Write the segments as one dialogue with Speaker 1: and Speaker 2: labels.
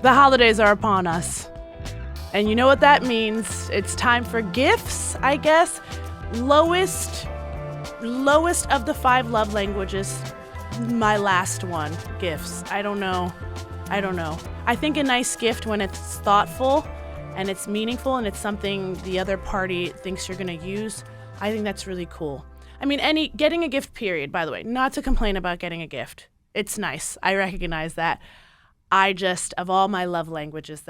Speaker 1: The holidays are upon us. And you know what that means? It's time for gifts, I guess. Lowest of the 5 love languages. My last one, gifts. I don't know. I think a nice gift when it's thoughtful and it's meaningful and it's something the other party thinks you're going to use, I think that's really cool. I mean, getting a gift, period, by the way, not to complain about getting a gift. It's nice. I recognize that. Of all my love languages,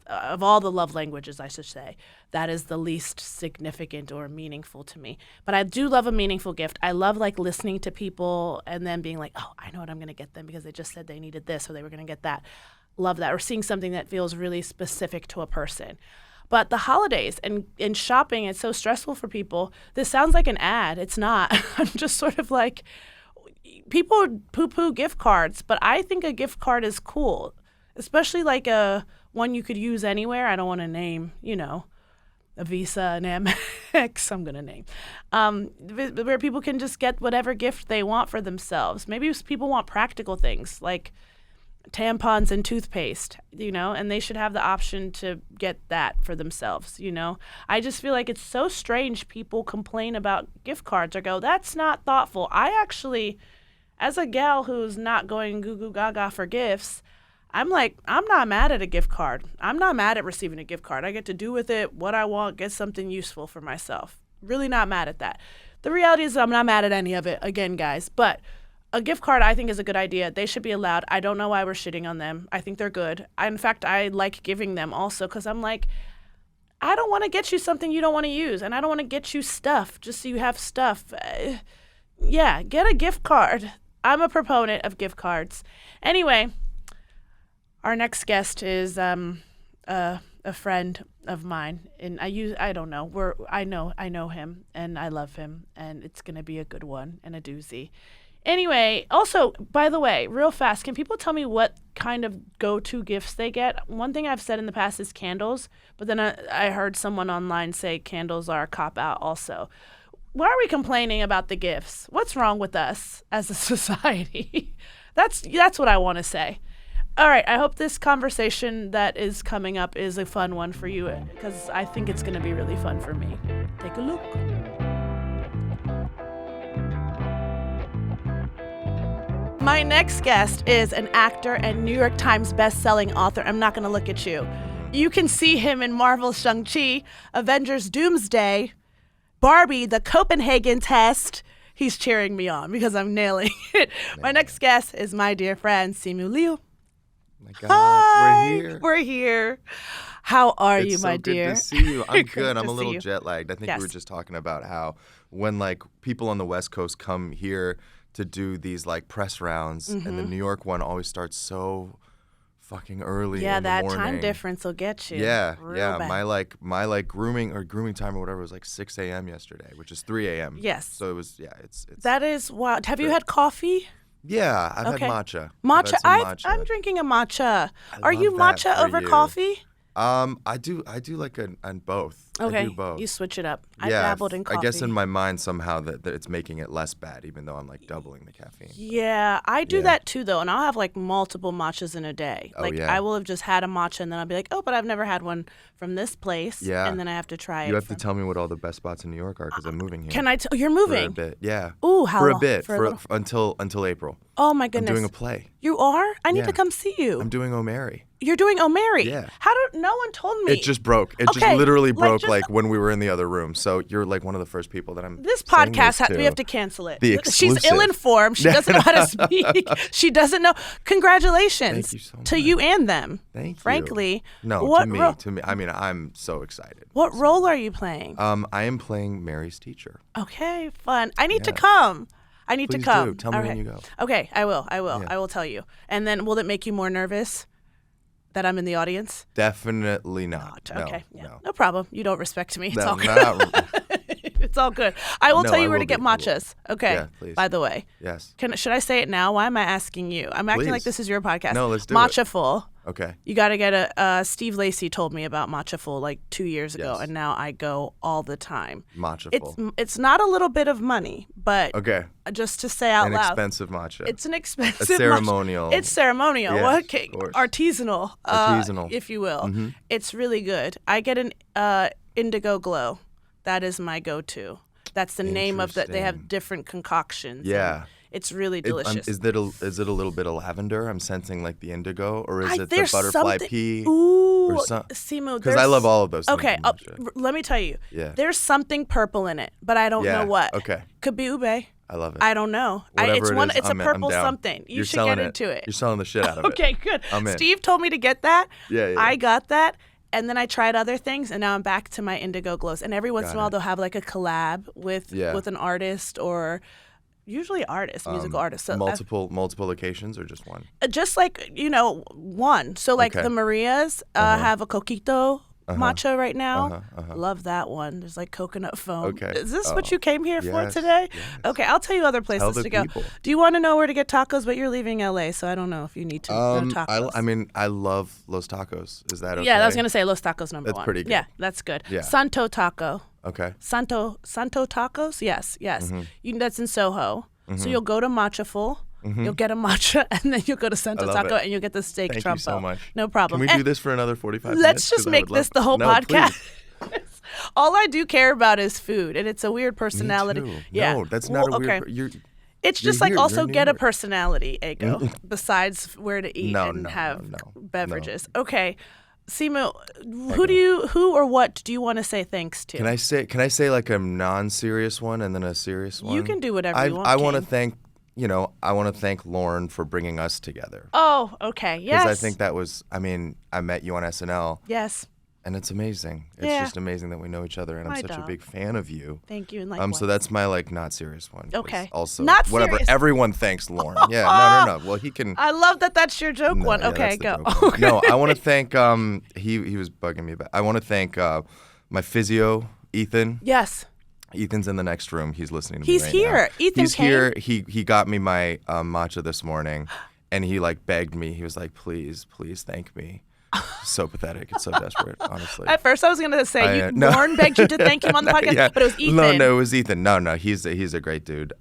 Speaker 1: of all the love languages, I should say, that is the least significant or meaningful to me. But I do love a meaningful gift. I love listening to people and then being like, oh, I know what I'm going to get them because they just said they needed this or they were going to get that. Love that. Or seeing something that feels really specific to a person. But the holidays and shopping, it's so stressful for people. This sounds like an ad. It's not. I'm just sort of like, people poo-poo gift cards, but I think a gift card is cool, especially a one you could use anywhere. I don't want to name, a Visa, an Amex, I'm going to name, where people can just get whatever gift they want for themselves. Maybe people want practical things like tampons and toothpaste, and they should have the option to get that for themselves, I just feel like it's so strange people complain about gift cards or go, that's not thoughtful. I actually, as a gal who's not going goo goo gaga for gifts, I'm not mad at a gift card. I'm not mad at receiving a gift card. I get to do with it what I want, get something useful for myself. Really not mad at that. The reality is I'm not mad at any of it, again, guys, but a gift card, I think, is a good idea. They should be allowed. I don't know why we're shitting on them. I think they're good. In fact, I like giving them also because I'm like, I don't want to get you something you don't want to use, and I don't want to get you stuff just so you have stuff. Yeah, get a gift card. I'm a proponent of gift cards. Anyway, our next guest is a friend of mine, and I know him, and I love him, and it's gonna be a good one and a doozy. Anyway, also, by the way, real fast, can people tell me what kind of go-to gifts they get? One thing I've said in the past is candles, but then I heard someone online say candles are a cop-out also. Why are we complaining about the gifts? What's wrong with us as a society? That's what I want to say. All right, I hope this conversation that is coming up is a fun one for you because I think it's going to be really fun for me. Take a look. My next guest is an actor and New York Times best-selling author. I'm not going to look at you. You can see him in Marvel's Shang-Chi, Avengers Doomsday, Barbie, The Copenhagen Test. He's cheering me on because I'm nailing it. My next guest is my dear friend, Simu Liu.
Speaker 2: My God,
Speaker 1: Hi, we're here. How are you, my dear?
Speaker 2: It's so good to see you. I'm good. I'm a
Speaker 1: see
Speaker 2: little
Speaker 1: you.
Speaker 2: jet lagged. I think
Speaker 1: Yes.
Speaker 2: we were just talking about how when people on the West Coast come here to do these press rounds, and the New York one always starts so fucking early.
Speaker 1: Yeah,
Speaker 2: in the
Speaker 1: that
Speaker 2: morning.
Speaker 1: time difference will get you.
Speaker 2: Yeah,
Speaker 1: real
Speaker 2: yeah.
Speaker 1: bad.
Speaker 2: My grooming time or whatever was 6 a.m. yesterday, which is 3 a.m.
Speaker 1: Yes.
Speaker 2: So it was it's.
Speaker 1: That is wild. Have you
Speaker 2: great.
Speaker 1: had coffee?
Speaker 2: Yeah, I've
Speaker 1: Okay.
Speaker 2: had matcha.
Speaker 1: Matcha.
Speaker 2: I've had some matcha.
Speaker 1: I'm drinking a matcha.
Speaker 2: I
Speaker 1: Are you
Speaker 2: love that
Speaker 1: matcha
Speaker 2: for
Speaker 1: over
Speaker 2: you.
Speaker 1: coffee?
Speaker 2: I do on both.
Speaker 1: Okay,
Speaker 2: I do both.
Speaker 1: you switch it up. I
Speaker 2: Yeah,
Speaker 1: dabbled in coffee.
Speaker 2: I guess in my mind somehow that it's making it less bad, even though I'm doubling the caffeine.
Speaker 1: Yeah, I do
Speaker 2: Yeah.
Speaker 1: that too, though, and I'll have multiple matchas in a day.
Speaker 2: Oh, yeah.
Speaker 1: I will have just had a matcha, and then I'll be like, oh, but I've never had one from this place.
Speaker 2: Yeah.
Speaker 1: And then I have to try it.
Speaker 2: You have to tell me what all the best spots in New York are because I'm moving here.
Speaker 1: Can I? You're
Speaker 2: For a
Speaker 1: moving?
Speaker 2: bit, yeah.
Speaker 1: Ooh, how
Speaker 2: For
Speaker 1: long?
Speaker 2: a bit,
Speaker 1: For a little-
Speaker 2: until April.
Speaker 1: Oh my
Speaker 2: I'm
Speaker 1: goodness.
Speaker 2: doing a play.
Speaker 1: You are? I need
Speaker 2: Yeah.
Speaker 1: to come see you.
Speaker 2: I'm doing O'Mary.
Speaker 1: You're doing O'Mary.
Speaker 2: Yeah.
Speaker 1: No one told me.
Speaker 2: It just broke. It
Speaker 1: Okay,
Speaker 2: just literally broke
Speaker 1: just-
Speaker 2: when we were in the other room. So you're one of the first people that I'm.
Speaker 1: This
Speaker 2: saying
Speaker 1: podcast,
Speaker 2: this
Speaker 1: we have to cancel it.
Speaker 2: The
Speaker 1: She's
Speaker 2: exclusive.
Speaker 1: ill-informed. She doesn't know how to speak. She doesn't know. Congratulations
Speaker 2: Thank you so
Speaker 1: to
Speaker 2: much.
Speaker 1: you and them.
Speaker 2: Thank you.
Speaker 1: Frankly.
Speaker 2: No,
Speaker 1: what
Speaker 2: to me. I mean, I'm so excited.
Speaker 1: What role are you playing?
Speaker 2: I am playing Mary's teacher.
Speaker 1: Okay, fun. I need to
Speaker 2: Yeah.
Speaker 1: come. I need
Speaker 2: Please
Speaker 1: to come.
Speaker 2: do. Tell me
Speaker 1: Okay.
Speaker 2: when you go.
Speaker 1: Okay, I will.
Speaker 2: Yeah.
Speaker 1: I will tell you. And then will it make you more nervous that I'm in the audience?
Speaker 2: Definitely not. No,
Speaker 1: Okay. Yeah.
Speaker 2: No.
Speaker 1: No problem. You don't respect me. It's
Speaker 2: No,
Speaker 1: all good.
Speaker 2: not-
Speaker 1: It's all good. I will
Speaker 2: No,
Speaker 1: tell you
Speaker 2: I
Speaker 1: where to
Speaker 2: will
Speaker 1: get
Speaker 2: be. I will.
Speaker 1: matchas. Okay.
Speaker 2: Yeah, please.
Speaker 1: By the way.
Speaker 2: Yes.
Speaker 1: Should I say it now? Why am I asking you? I'm acting like
Speaker 2: Please.
Speaker 1: this is your podcast.
Speaker 2: No, let's do
Speaker 1: Matcha
Speaker 2: it.
Speaker 1: full.
Speaker 2: Okay.
Speaker 1: You got to get a. Steve Lacy told me about Matchaful like 2 years ago,
Speaker 2: Yes.
Speaker 1: and now I go all the time.
Speaker 2: Matchaful.
Speaker 1: It's not a little bit of money, but
Speaker 2: Okay.
Speaker 1: just to say out
Speaker 2: An
Speaker 1: loud,
Speaker 2: expensive matcha.
Speaker 1: it's an expensive
Speaker 2: a ceremonial.
Speaker 1: It's ceremonial.
Speaker 2: Yes,
Speaker 1: Okay,
Speaker 2: of course.
Speaker 1: artisanal,
Speaker 2: Artisanal.
Speaker 1: if you will.
Speaker 2: Mm-hmm.
Speaker 1: It's really good. I get an indigo glow. That is my go-to. That's the name of They have
Speaker 2: Interesting.
Speaker 1: different concoctions.
Speaker 2: Yeah.
Speaker 1: and it's really delicious.
Speaker 2: Is it a little bit of lavender? I'm sensing like the indigo, or is it the
Speaker 1: there's
Speaker 2: butterfly
Speaker 1: something-
Speaker 2: pea?
Speaker 1: Ooh,
Speaker 2: or some-
Speaker 1: Simu,
Speaker 2: Because I love all of those things.
Speaker 1: Okay,
Speaker 2: in matcha.
Speaker 1: let me tell you.
Speaker 2: Yeah.
Speaker 1: There's something purple in it, but I don't
Speaker 2: Yeah,
Speaker 1: know what.
Speaker 2: okay.
Speaker 1: Could be ube.
Speaker 2: I love it.
Speaker 1: I don't know.
Speaker 2: Whatever it is,
Speaker 1: It's
Speaker 2: I'm
Speaker 1: a
Speaker 2: in. I'm
Speaker 1: purple
Speaker 2: down.
Speaker 1: something. You
Speaker 2: You're
Speaker 1: should
Speaker 2: selling
Speaker 1: get into it.
Speaker 2: You're selling the shit out of it.
Speaker 1: Okay, good.
Speaker 2: I'm in.
Speaker 1: Steve told me to get that.
Speaker 2: Yeah.
Speaker 1: I got that. And then I tried other things, and now I'm back to my indigo glows. And every once in a while, they'll have like a collab with an artist, or usually musical artist. So
Speaker 2: multiple locations or just one?
Speaker 1: just like one. So like
Speaker 2: Okay.
Speaker 1: the Marias have a coquito matcha right now. Love that one. There's like coconut foam.
Speaker 2: Okay.
Speaker 1: Is this what you came here for
Speaker 2: Yes,
Speaker 1: today?
Speaker 2: yes.
Speaker 1: Okay, I'll tell you other places
Speaker 2: the
Speaker 1: to go.
Speaker 2: people.
Speaker 1: Do you want to know where to get tacos? But you're leaving LA, so I don't know if you need to know tacos.
Speaker 2: I mean, I love Los Tacos. Is that okay?
Speaker 1: Yeah, I was gonna say Los Tacos number
Speaker 2: That's
Speaker 1: one.
Speaker 2: pretty good.
Speaker 1: Yeah, that's good.
Speaker 2: Yeah.
Speaker 1: Santo Taco.
Speaker 2: Okay.
Speaker 1: Santo Tacos? Yes.
Speaker 2: Mm-hmm.
Speaker 1: That's in Soho. So you'll go to Matchaful, you'll get a matcha, and then you'll go to Santo
Speaker 2: love
Speaker 1: Taco
Speaker 2: it.
Speaker 1: and you'll get the steak
Speaker 2: Thank
Speaker 1: trompo.
Speaker 2: you so much.
Speaker 1: No problem.
Speaker 2: Can we do this for another 45 minutes?
Speaker 1: Let's just
Speaker 2: 'Cause I
Speaker 1: make
Speaker 2: would
Speaker 1: this
Speaker 2: love-
Speaker 1: the whole
Speaker 2: No,
Speaker 1: podcast.
Speaker 2: please.
Speaker 1: All I do care about is food, and it's a weird personality.
Speaker 2: Me too.
Speaker 1: Yeah.
Speaker 2: No, that's not a
Speaker 1: okay.
Speaker 2: weird.
Speaker 1: It's
Speaker 2: You're
Speaker 1: just like
Speaker 2: here,
Speaker 1: also
Speaker 2: you're in
Speaker 1: get
Speaker 2: New
Speaker 1: a
Speaker 2: York.
Speaker 1: personality, Ego, besides where to eat
Speaker 2: No,
Speaker 1: and
Speaker 2: no,
Speaker 1: have
Speaker 2: no,
Speaker 1: beverages. Okay. Simu, who or what do you want to say thanks to?
Speaker 2: Can I say like a non-serious one and then a serious one?
Speaker 1: You can do whatever you want,
Speaker 2: I want to
Speaker 1: King.
Speaker 2: thank Lauren for bringing us together.
Speaker 1: Oh, okay. Yes.
Speaker 2: Because I think that was, I met you on SNL.
Speaker 1: Yes.
Speaker 2: And it's amazing. It's
Speaker 1: Yeah.
Speaker 2: just amazing that we know each other, and I'm
Speaker 1: My
Speaker 2: such a
Speaker 1: dog.
Speaker 2: big fan of you.
Speaker 1: Thank you. And likewise.
Speaker 2: So that's my like not serious one. 'cause
Speaker 1: Okay.
Speaker 2: Also,
Speaker 1: Not
Speaker 2: whatever.
Speaker 1: serious.
Speaker 2: Everyone thanks Lauren. Yeah. No. Well, he can.
Speaker 1: I love that that's your joke
Speaker 2: No,
Speaker 1: one.
Speaker 2: yeah,
Speaker 1: Okay,
Speaker 2: that's the
Speaker 1: go.
Speaker 2: joke one. No, I want to thank. He was bugging me about. I want to thank my physio, Ethan.
Speaker 1: Yes.
Speaker 2: Ethan's in the next room. He's listening to
Speaker 1: He's
Speaker 2: me right
Speaker 1: here.
Speaker 2: now.
Speaker 1: Ethan
Speaker 2: He's
Speaker 1: came?
Speaker 2: here. He got me my matcha this morning, and he like begged me. He was like, "Please, please thank me." So pathetic. It's so desperate, honestly.
Speaker 1: At first, I was going to say,
Speaker 2: no.
Speaker 1: Lauren begged you to thank him on the podcast,
Speaker 2: Yeah.
Speaker 1: but it was Ethan.
Speaker 2: No, it was Ethan. No, he's a great dude.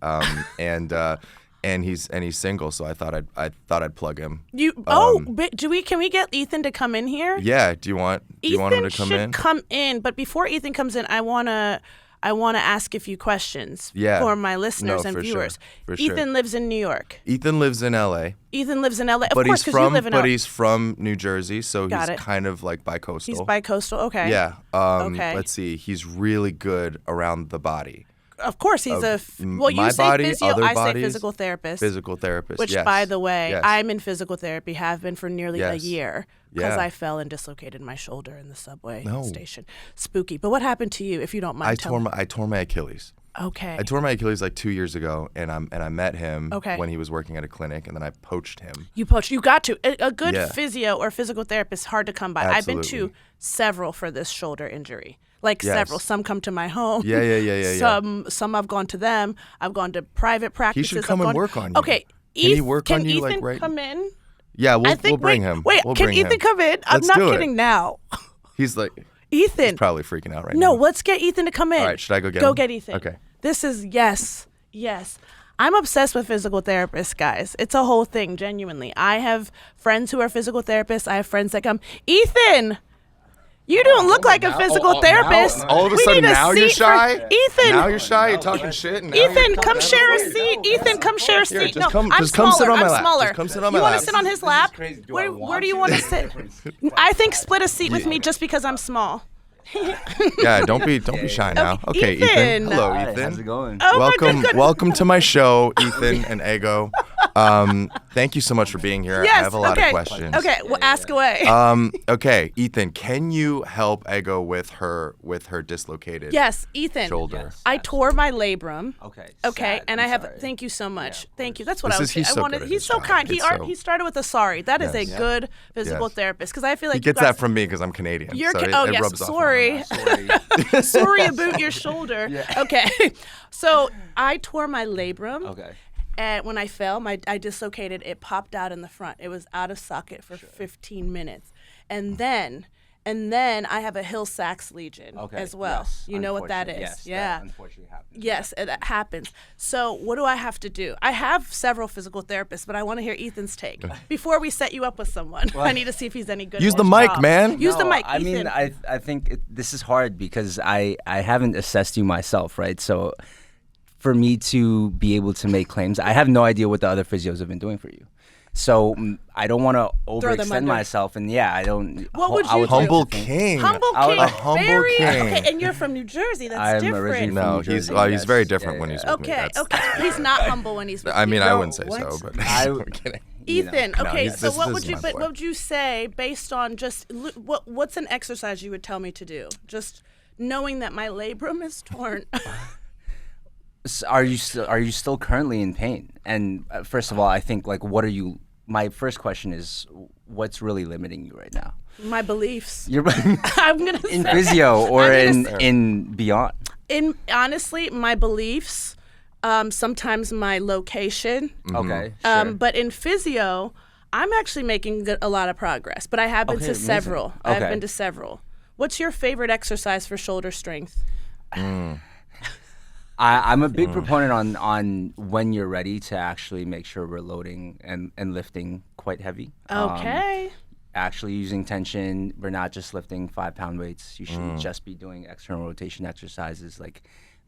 Speaker 2: And he's single, so I thought I'd plug him.
Speaker 1: Can we get Ethan to come in here?
Speaker 2: Yeah. Do you want him to come
Speaker 1: should
Speaker 2: in?
Speaker 1: come in, but before Ethan comes in, I wanna ask a few questions for my listeners and
Speaker 2: for
Speaker 1: viewers.
Speaker 2: Sure. For sure.
Speaker 1: Ethan lives in New York.
Speaker 2: Ethan lives in LA.
Speaker 1: Ethan lives in LA. Of
Speaker 2: But
Speaker 1: course, because you live in LA.
Speaker 2: he's from New Jersey, so
Speaker 1: Got
Speaker 2: he's
Speaker 1: it.
Speaker 2: kind of like bicoastal.
Speaker 1: He's bicoastal. Okay.
Speaker 2: Yeah.
Speaker 1: Okay.
Speaker 2: Let's see. He's really good around the body.
Speaker 1: Of course, he's you
Speaker 2: my
Speaker 1: say
Speaker 2: body,
Speaker 1: physio,
Speaker 2: other
Speaker 1: I say
Speaker 2: bodies,
Speaker 1: physical therapist.
Speaker 2: Physical therapist.
Speaker 1: Which,
Speaker 2: yes.
Speaker 1: by the way,
Speaker 2: Yes.
Speaker 1: I'm in physical therapy, have been for nearly a
Speaker 2: Yes.
Speaker 1: year because
Speaker 2: Yeah.
Speaker 1: I fell and dislocated my shoulder in the subway
Speaker 2: No.
Speaker 1: station. Spooky. But what happened to you, if you don't mind telling me?
Speaker 2: I tore my Achilles.
Speaker 1: Okay.
Speaker 2: I tore my Achilles like 2 years ago, and I met him
Speaker 1: Okay.
Speaker 2: when he was working at a clinic, and then I poached him.
Speaker 1: You poached. You got to. A good
Speaker 2: Yeah.
Speaker 1: physio or physical therapist hard to come by. I've been to
Speaker 2: Absolutely.
Speaker 1: several for this shoulder injury. Like
Speaker 2: Yes.
Speaker 1: several. Some come to my home.
Speaker 2: Yeah.
Speaker 1: Some I've gone to them. I've gone to private practices.
Speaker 2: should come and work on you.
Speaker 1: Okay.
Speaker 2: Can he work on you,
Speaker 1: Ethan
Speaker 2: like, right-
Speaker 1: come in?
Speaker 2: Yeah,
Speaker 1: I
Speaker 2: we'll
Speaker 1: think.
Speaker 2: bring
Speaker 1: wait,
Speaker 2: him.
Speaker 1: Wait,
Speaker 2: We'll
Speaker 1: can
Speaker 2: bring
Speaker 1: Ethan
Speaker 2: him.
Speaker 1: come in? I'm
Speaker 2: Let's
Speaker 1: not
Speaker 2: do it.
Speaker 1: kidding now.
Speaker 2: He's like,
Speaker 1: Ethan.
Speaker 2: he's probably freaking out right
Speaker 1: No,
Speaker 2: now.
Speaker 1: let's get Ethan to come in.
Speaker 2: All right, should I go get
Speaker 1: Go
Speaker 2: him?
Speaker 1: get Ethan.
Speaker 2: Okay.
Speaker 1: This is yes. I'm obsessed with physical therapists, guys. It's a whole thing, genuinely. I have friends who are physical therapists. I have friends that come, Ethan, you don't look like a physical therapist.
Speaker 2: All of a
Speaker 1: We
Speaker 2: sudden,
Speaker 1: need a
Speaker 2: now you're
Speaker 1: seat for-
Speaker 2: shy?
Speaker 1: Ethan.
Speaker 2: Now you're shy? You're talking shit? And now
Speaker 1: Ethan,
Speaker 2: you're
Speaker 1: come share a seat. Ethan, come share a
Speaker 2: Here,
Speaker 1: seat.
Speaker 2: just
Speaker 1: No,
Speaker 2: come-
Speaker 1: I'm
Speaker 2: just come
Speaker 1: smaller.
Speaker 2: sit on my
Speaker 1: I'm
Speaker 2: lap.
Speaker 1: smaller.
Speaker 2: Just come sit on my
Speaker 1: You want
Speaker 2: lap.
Speaker 1: to sit on his lap?
Speaker 3: crazy. Do I
Speaker 1: Where
Speaker 3: want
Speaker 1: do you
Speaker 3: to?
Speaker 1: want to sit? I think split a seat with me just because I'm small.
Speaker 2: Yeah, don't be shy now. Okay, Ethan.
Speaker 1: Ethan.
Speaker 2: Hello,
Speaker 3: Hi,
Speaker 2: Ethan.
Speaker 3: how's it going?
Speaker 1: Oh my goodness.
Speaker 2: Welcome to my show, Ethan and Ego. Thank you so much for being here.
Speaker 1: Yes,
Speaker 2: I have a lot
Speaker 1: okay.
Speaker 2: of questions.
Speaker 1: Okay, well, ask away.
Speaker 2: Okay, Ethan, can you help Ego with her dislocated
Speaker 1: Yes, Ethan.
Speaker 2: shoulder?
Speaker 1: I tore my labrum.
Speaker 3: Okay.
Speaker 1: Okay,
Speaker 3: sad.
Speaker 1: and
Speaker 3: I'm
Speaker 1: I have.
Speaker 3: sorry.
Speaker 1: Thank you so much.
Speaker 3: Yeah, of
Speaker 1: Thank you.
Speaker 3: course.
Speaker 1: That's what
Speaker 2: This
Speaker 1: I
Speaker 2: is-
Speaker 1: was.
Speaker 2: he's
Speaker 1: I
Speaker 2: so
Speaker 1: wanted.
Speaker 2: good at
Speaker 1: He's
Speaker 2: his
Speaker 1: so
Speaker 2: job.
Speaker 1: kind.
Speaker 2: It's
Speaker 1: He started with a sorry. That is a
Speaker 2: Yes.
Speaker 1: good physical
Speaker 2: Yes.
Speaker 1: therapist because I feel like
Speaker 2: He
Speaker 1: you
Speaker 2: gets
Speaker 1: guys-
Speaker 2: that from me because I'm Canadian.
Speaker 1: You're
Speaker 2: so
Speaker 1: ca-
Speaker 2: it,
Speaker 1: oh
Speaker 2: it
Speaker 1: yes,
Speaker 2: rubs off on
Speaker 1: sorry.
Speaker 2: him.
Speaker 3: Sorry.
Speaker 1: Sorry about your shoulder. Okay, so I tore my labrum.
Speaker 3: Okay.
Speaker 1: And when I fell, I dislocated. It popped out in the front. It was out of socket for 15 minutes, and then I have a Hill-Sachs lesion as well.
Speaker 3: Yes.
Speaker 1: You know what that is?
Speaker 3: Yes,
Speaker 1: yeah.
Speaker 3: That unfortunately happens.
Speaker 1: Yes, that happens. So what do I have to do? I have several physical therapists, but I want to hear Ethan's take before we set you up with someone. I need to see if he's any good.
Speaker 2: Use
Speaker 1: at
Speaker 2: the
Speaker 1: his
Speaker 2: mic,
Speaker 1: job.
Speaker 2: man.
Speaker 1: Use the
Speaker 3: No,
Speaker 1: mic,
Speaker 3: I
Speaker 1: Ethan.
Speaker 3: mean, I think this is hard because I haven't assessed you myself, right? So for me to be able to make claims, I have no idea what the other physios have been doing for you. So I don't want to overextend
Speaker 1: under.
Speaker 3: myself, and I don't.
Speaker 1: What would
Speaker 3: I
Speaker 1: you do?
Speaker 2: Humble
Speaker 3: think-
Speaker 2: king.
Speaker 1: Humble
Speaker 3: I would-
Speaker 1: king.
Speaker 3: A
Speaker 2: humble
Speaker 1: very,
Speaker 2: king.
Speaker 1: Okay, and you're from New Jersey. That's
Speaker 3: I'm
Speaker 1: different.
Speaker 3: originally
Speaker 2: No,
Speaker 3: New
Speaker 2: he's
Speaker 3: Jersey,
Speaker 2: he's very
Speaker 3: yes.
Speaker 2: different
Speaker 3: Yeah,
Speaker 2: when
Speaker 3: yeah,
Speaker 2: he's
Speaker 3: yeah.
Speaker 2: with me.
Speaker 1: Okay,
Speaker 2: That's-
Speaker 1: okay. He's not humble when he's with
Speaker 2: I mean,
Speaker 1: you.
Speaker 2: I
Speaker 3: No,
Speaker 2: wouldn't say
Speaker 3: what?
Speaker 2: so, but
Speaker 3: I-
Speaker 2: I'm kidding.
Speaker 1: Ethan,
Speaker 3: No,
Speaker 1: okay,
Speaker 2: he's-
Speaker 1: so
Speaker 2: this
Speaker 1: what
Speaker 2: is
Speaker 1: would you
Speaker 2: my
Speaker 1: but
Speaker 2: boy.
Speaker 1: what would you say based on just what's an exercise you would tell me to do? Just knowing that my labrum is torn.
Speaker 3: Are you still currently in pain? And first of all, I think what are you? My first question is, what's really limiting you right now?
Speaker 1: My beliefs.
Speaker 3: You're
Speaker 1: I'm gonna
Speaker 3: in
Speaker 1: say
Speaker 3: physio or
Speaker 1: I'm gonna
Speaker 3: in beyond.
Speaker 1: honestly, my beliefs, sometimes my location,
Speaker 3: Okay. Sure.
Speaker 1: but in physio, I'm actually making a lot of progress. But I have been
Speaker 3: Okay,
Speaker 1: to
Speaker 3: amazing.
Speaker 1: several. I've
Speaker 3: Okay.
Speaker 1: been to several. What's your favorite exercise for shoulder strength?
Speaker 3: I'm a big proponent on when you're ready to actually make sure we're loading and lifting quite heavy.
Speaker 1: Okay.
Speaker 3: Actually using tension. We're not just lifting 5-pound weights. You shouldn't just be doing external rotation exercises.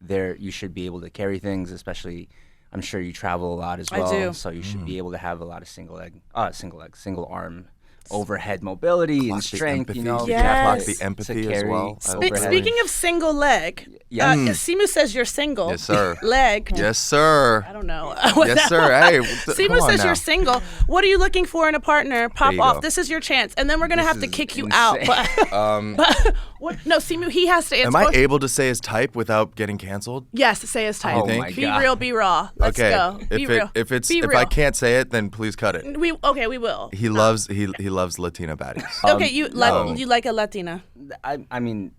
Speaker 3: You should be able to carry things, especially I'm sure you travel a lot as
Speaker 1: I
Speaker 3: well.
Speaker 1: do.
Speaker 3: So you should be able to have a lot of single arm overhead mobility and
Speaker 2: Clock the
Speaker 3: strength,
Speaker 2: empathy.
Speaker 1: Yes.
Speaker 2: Clock
Speaker 1: Yes.
Speaker 2: the empathy
Speaker 3: To
Speaker 2: as
Speaker 3: carry
Speaker 2: well.
Speaker 3: overhead.
Speaker 1: Speaking of single leg,
Speaker 3: Yes.
Speaker 1: Simu says you're single.
Speaker 2: Yes, sir.
Speaker 1: Leg.
Speaker 2: Yes, sir.
Speaker 1: I don't know.
Speaker 2: Yes, sir. Hey,
Speaker 1: Simu
Speaker 2: come on
Speaker 1: says
Speaker 2: now.
Speaker 1: you're single. What are you looking for in a partner? Pop
Speaker 2: you
Speaker 1: off.
Speaker 2: go.
Speaker 1: This is your chance, and then we're gonna
Speaker 3: This
Speaker 1: have to
Speaker 3: is
Speaker 1: kick you
Speaker 3: insane.
Speaker 1: out. But what? No, Simu. He has to answer.
Speaker 2: Am I able to say his type without getting canceled?
Speaker 1: Yes, say his type.
Speaker 3: Oh my
Speaker 1: Be
Speaker 3: God.
Speaker 1: real, be raw. Let's
Speaker 2: Okay.
Speaker 1: go. Be real.
Speaker 2: If
Speaker 1: Be
Speaker 2: if
Speaker 1: real.
Speaker 2: I can't say it, then please cut it.
Speaker 1: we will.
Speaker 2: He loves Latina baddies.
Speaker 1: Okay, you like a Latina.
Speaker 3: I mean,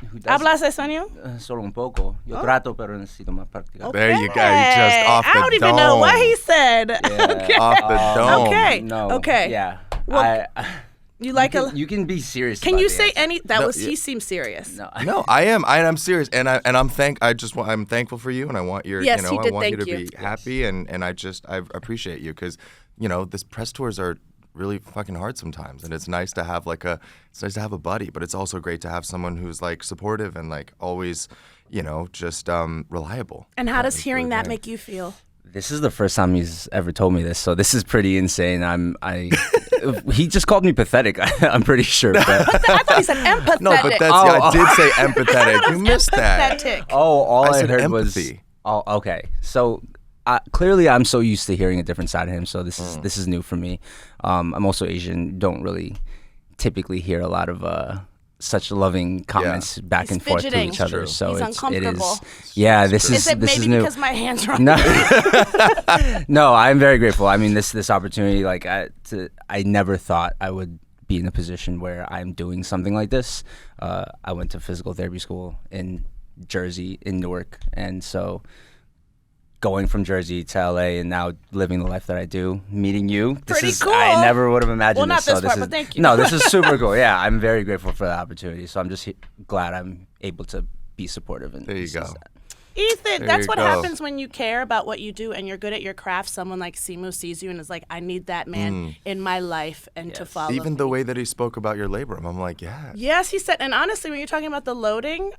Speaker 3: who doesn't?
Speaker 1: Hablas español?
Speaker 3: Solo un poco. Yo trato, pero necesito más práctica.
Speaker 2: There you go. He just off the
Speaker 1: I don't even know what
Speaker 2: dome.
Speaker 1: he said.
Speaker 3: Yeah.
Speaker 2: Off the dome.
Speaker 1: Okay.
Speaker 3: No.
Speaker 1: Okay.
Speaker 3: Yeah.
Speaker 1: Well, You like
Speaker 3: you can be serious.
Speaker 1: Can
Speaker 3: about
Speaker 1: you
Speaker 3: the
Speaker 1: say
Speaker 3: answer.
Speaker 1: any? That
Speaker 2: No,
Speaker 1: was.
Speaker 2: yeah.
Speaker 1: He seems serious.
Speaker 3: No.
Speaker 2: No, I'm serious, and I'm thankful for you, and I want your,
Speaker 1: Yes,
Speaker 2: you
Speaker 1: he
Speaker 2: know,
Speaker 1: did
Speaker 2: I want you
Speaker 1: thank
Speaker 2: to
Speaker 1: you.
Speaker 2: be happy, and I appreciate you because, this press tours are really fucking hard sometimes, and it's nice to have a buddy, but it's also great to have someone who's supportive and always, just reliable.
Speaker 1: And how does
Speaker 2: It's
Speaker 1: hearing
Speaker 2: really
Speaker 1: that
Speaker 2: great.
Speaker 1: make you feel?
Speaker 3: This is the first time he's ever told me this, so this is pretty insane. He just called me pathetic. I'm pretty sure. But,
Speaker 1: I thought he said empathetic.
Speaker 2: No, but that's I did say empathetic. You missed that.
Speaker 1: Empathetic.
Speaker 3: all
Speaker 2: I
Speaker 3: I
Speaker 2: said
Speaker 3: heard
Speaker 2: empathy.
Speaker 3: was. Oh, okay. So clearly, I'm so used to hearing a different side of him. So this is new for me. I'm also Asian. Don't really typically hear a lot of such loving comments back
Speaker 1: He's
Speaker 3: and forth to
Speaker 1: fidgeting.
Speaker 3: each other.
Speaker 2: True.
Speaker 3: So
Speaker 1: He's
Speaker 3: it
Speaker 1: uncomfortable.
Speaker 3: is. Yeah, this
Speaker 1: Is it
Speaker 3: this
Speaker 1: maybe
Speaker 3: is new.
Speaker 1: because my hands are on
Speaker 3: No, no, I'm very grateful. I mean, this opportunity, I never thought I would be in a position where I'm doing something like this. I went to physical therapy school in Jersey, in Newark, and so going from Jersey to LA and now living the life that I do, meeting you,
Speaker 1: Pretty cool.
Speaker 3: I never would have imagined
Speaker 1: Well, not
Speaker 3: this. So
Speaker 1: this part,
Speaker 3: is,
Speaker 1: but thank you.
Speaker 3: No, this is super cool. Yeah, I'm very grateful for the opportunity. So I'm just glad I'm able to be supportive. And
Speaker 2: There you
Speaker 3: this is
Speaker 2: go.
Speaker 3: that.
Speaker 1: Ethan,
Speaker 2: There
Speaker 1: that's
Speaker 2: you
Speaker 1: what
Speaker 2: go.
Speaker 1: happens when you care about what you do and you're good at your craft. Someone like Simu sees you and is like, I need that man in my life and to
Speaker 3: Yes.
Speaker 1: follow
Speaker 2: Even
Speaker 1: me.
Speaker 2: the way that he spoke about your labrum, I'm like, yeah.
Speaker 1: Yes, he said, and honestly, when you're talking about the loading,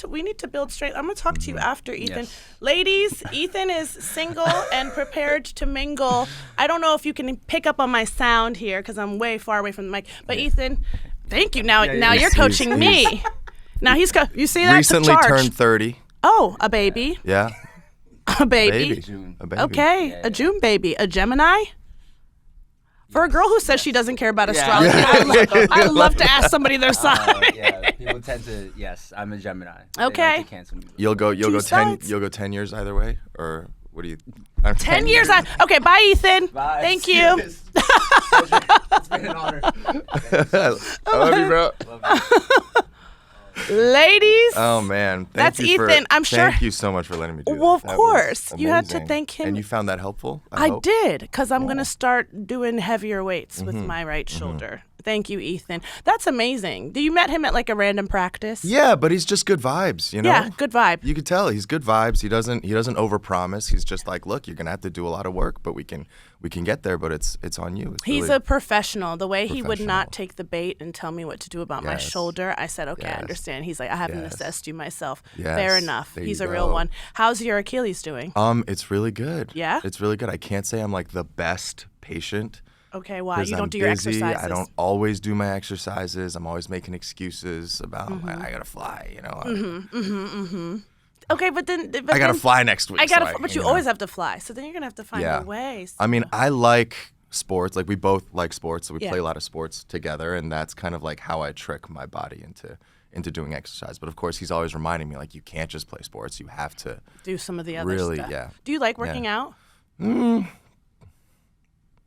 Speaker 1: we need to build strength. I'm gonna talk to you after, Ethan.
Speaker 3: Yes.
Speaker 1: Ladies, Ethan is single and prepared to mingle. I don't know if you can pick up on my sound here because I'm way far away from the mic. But Ethan, thank you. Now you're
Speaker 2: he's-
Speaker 1: coaching me. Now you see that?
Speaker 2: Recently
Speaker 1: charge.
Speaker 2: turned 30.
Speaker 1: Oh, a baby,
Speaker 2: Yeah.
Speaker 1: a baby.
Speaker 2: Baby.
Speaker 3: June.
Speaker 2: A baby.
Speaker 1: Okay, a June baby, a Gemini. For a girl who says she doesn't care about astrology, I love to ask somebody their sign.
Speaker 3: Yeah, people tend to. Yes, I'm a Gemini. They
Speaker 1: Okay.
Speaker 3: like to cancel me.
Speaker 2: You'll go
Speaker 1: Two
Speaker 2: 10
Speaker 1: sides.
Speaker 2: you'll go 10 years either way, or what do you
Speaker 1: 10 years. Okay, bye, Ethan.
Speaker 3: Bye.
Speaker 1: Thank you.
Speaker 3: It's been an honor.
Speaker 2: I love you, bro.
Speaker 1: Ladies.
Speaker 2: Oh man,
Speaker 1: That's Ethan. I'm sure.
Speaker 2: Thank you so much for letting me do that.
Speaker 1: Well, of
Speaker 2: That was
Speaker 1: course. You had to
Speaker 2: amazing.
Speaker 1: thank him.
Speaker 2: And you found that helpful?
Speaker 1: I
Speaker 2: hope?
Speaker 1: did, because I'm going to start doing heavier weights with my right shoulder. Thank you, Ethan. That's amazing. You met him at like a random practice?
Speaker 2: Yeah, but he's just good vibes, you know?
Speaker 1: Yeah, good vibe.
Speaker 2: You could tell he's good vibes. He doesn't overpromise. He's just like, look, you're gonna have to do a lot of work, but we can get there. But it's on you. It's
Speaker 1: He's
Speaker 2: really
Speaker 1: a professional. The way he would not
Speaker 2: professional.
Speaker 1: take the bait and tell me what to do about my
Speaker 2: Yes.
Speaker 1: shoulder, I said, okay, I
Speaker 2: Yes.
Speaker 1: understand. He's like, I haven't
Speaker 2: Yes.
Speaker 1: assessed you myself.
Speaker 2: Yes.
Speaker 1: Fair enough.
Speaker 2: There
Speaker 1: He's
Speaker 2: you
Speaker 1: a real
Speaker 2: go.
Speaker 1: one. How's your Achilles doing?
Speaker 2: It's really good.
Speaker 1: Yeah?
Speaker 2: It's really good. I can't say I'm like the best patient.
Speaker 1: Okay, why?
Speaker 2: 'Cause
Speaker 1: You
Speaker 2: I'm
Speaker 1: don't do your
Speaker 2: busy.
Speaker 1: exercises.
Speaker 2: I don't always do my exercises. I'm always making excuses about I gotta fly. You know.
Speaker 1: Okay, but then
Speaker 2: I gotta fly next week.
Speaker 1: But you always have to fly. So then you're gonna have to find a way.
Speaker 2: I mean, I like sports. Like we both like sports, so we
Speaker 1: Yeah.
Speaker 2: play a lot of sports together, and that's kind of like how I trick my body into doing exercise. But of course, he's always reminding me like you can't just play sports. You have to
Speaker 1: do some of the other
Speaker 2: really,
Speaker 1: stuff.
Speaker 2: yeah.
Speaker 1: Do you like working out?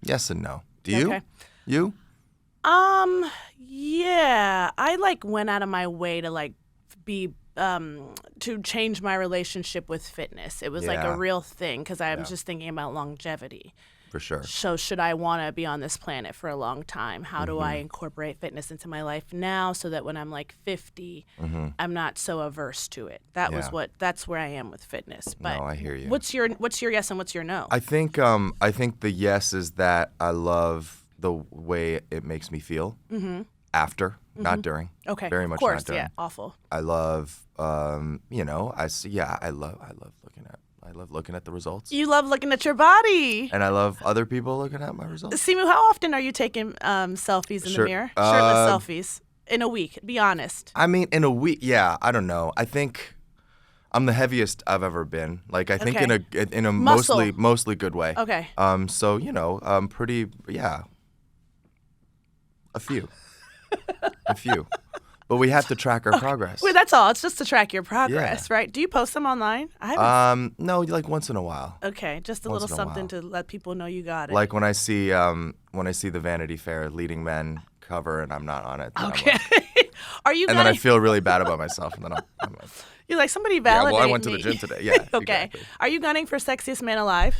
Speaker 2: Yes and no. Do you?
Speaker 1: Okay.
Speaker 2: You?
Speaker 1: Yeah. I like went out of my way to like be to change my relationship with fitness. It was like a
Speaker 2: Yeah.
Speaker 1: real thing because I'm just thinking about longevity.
Speaker 2: For sure.
Speaker 1: So should I want to be on this planet for a long time? How do I incorporate fitness into my life now so that when I'm like 50, I'm not so averse to it? That's where I am with fitness. But
Speaker 2: No, I hear you.
Speaker 1: What's your yes and what's your no?
Speaker 2: I think the yes is that I love the way it makes me feel after, not during.
Speaker 1: Okay.
Speaker 2: Very
Speaker 1: of
Speaker 2: much
Speaker 1: course,
Speaker 2: not during.
Speaker 1: yeah, awful.
Speaker 2: I love I love looking at the results.
Speaker 1: You love looking at your body.
Speaker 2: And I love other people looking at my results.
Speaker 1: Simu, how often are you taking selfies in the mirror? Shirtless selfies in a week. Be honest.
Speaker 2: I mean, in a week, yeah, I don't know. I think I'm the heaviest I've ever been. Like I think
Speaker 1: Okay.
Speaker 2: in a
Speaker 1: Muscle.
Speaker 2: mostly good way.
Speaker 1: Okay.
Speaker 2: So pretty, yeah. A few. But we have to track our progress.
Speaker 1: Wait, that's all. It's just to track your progress, right? Do you post them online? I haven't.
Speaker 2: No, like once in a while.
Speaker 1: Okay, just a
Speaker 2: once
Speaker 1: little
Speaker 2: in a
Speaker 1: something
Speaker 2: while.
Speaker 1: to let people know you got it.
Speaker 2: Like when I see the Vanity Fair leading men cover and I'm not on it. then I'm
Speaker 1: Okay.
Speaker 2: like-
Speaker 1: Are you?
Speaker 2: and then I feel really bad about myself, and then I'm like,
Speaker 1: You're like somebody
Speaker 2: yeah,
Speaker 1: validate
Speaker 2: well, I went to
Speaker 1: me.
Speaker 2: the gym today. Yeah.
Speaker 1: Okay.
Speaker 2: Exactly.
Speaker 1: Are you gunning for sexiest man alive?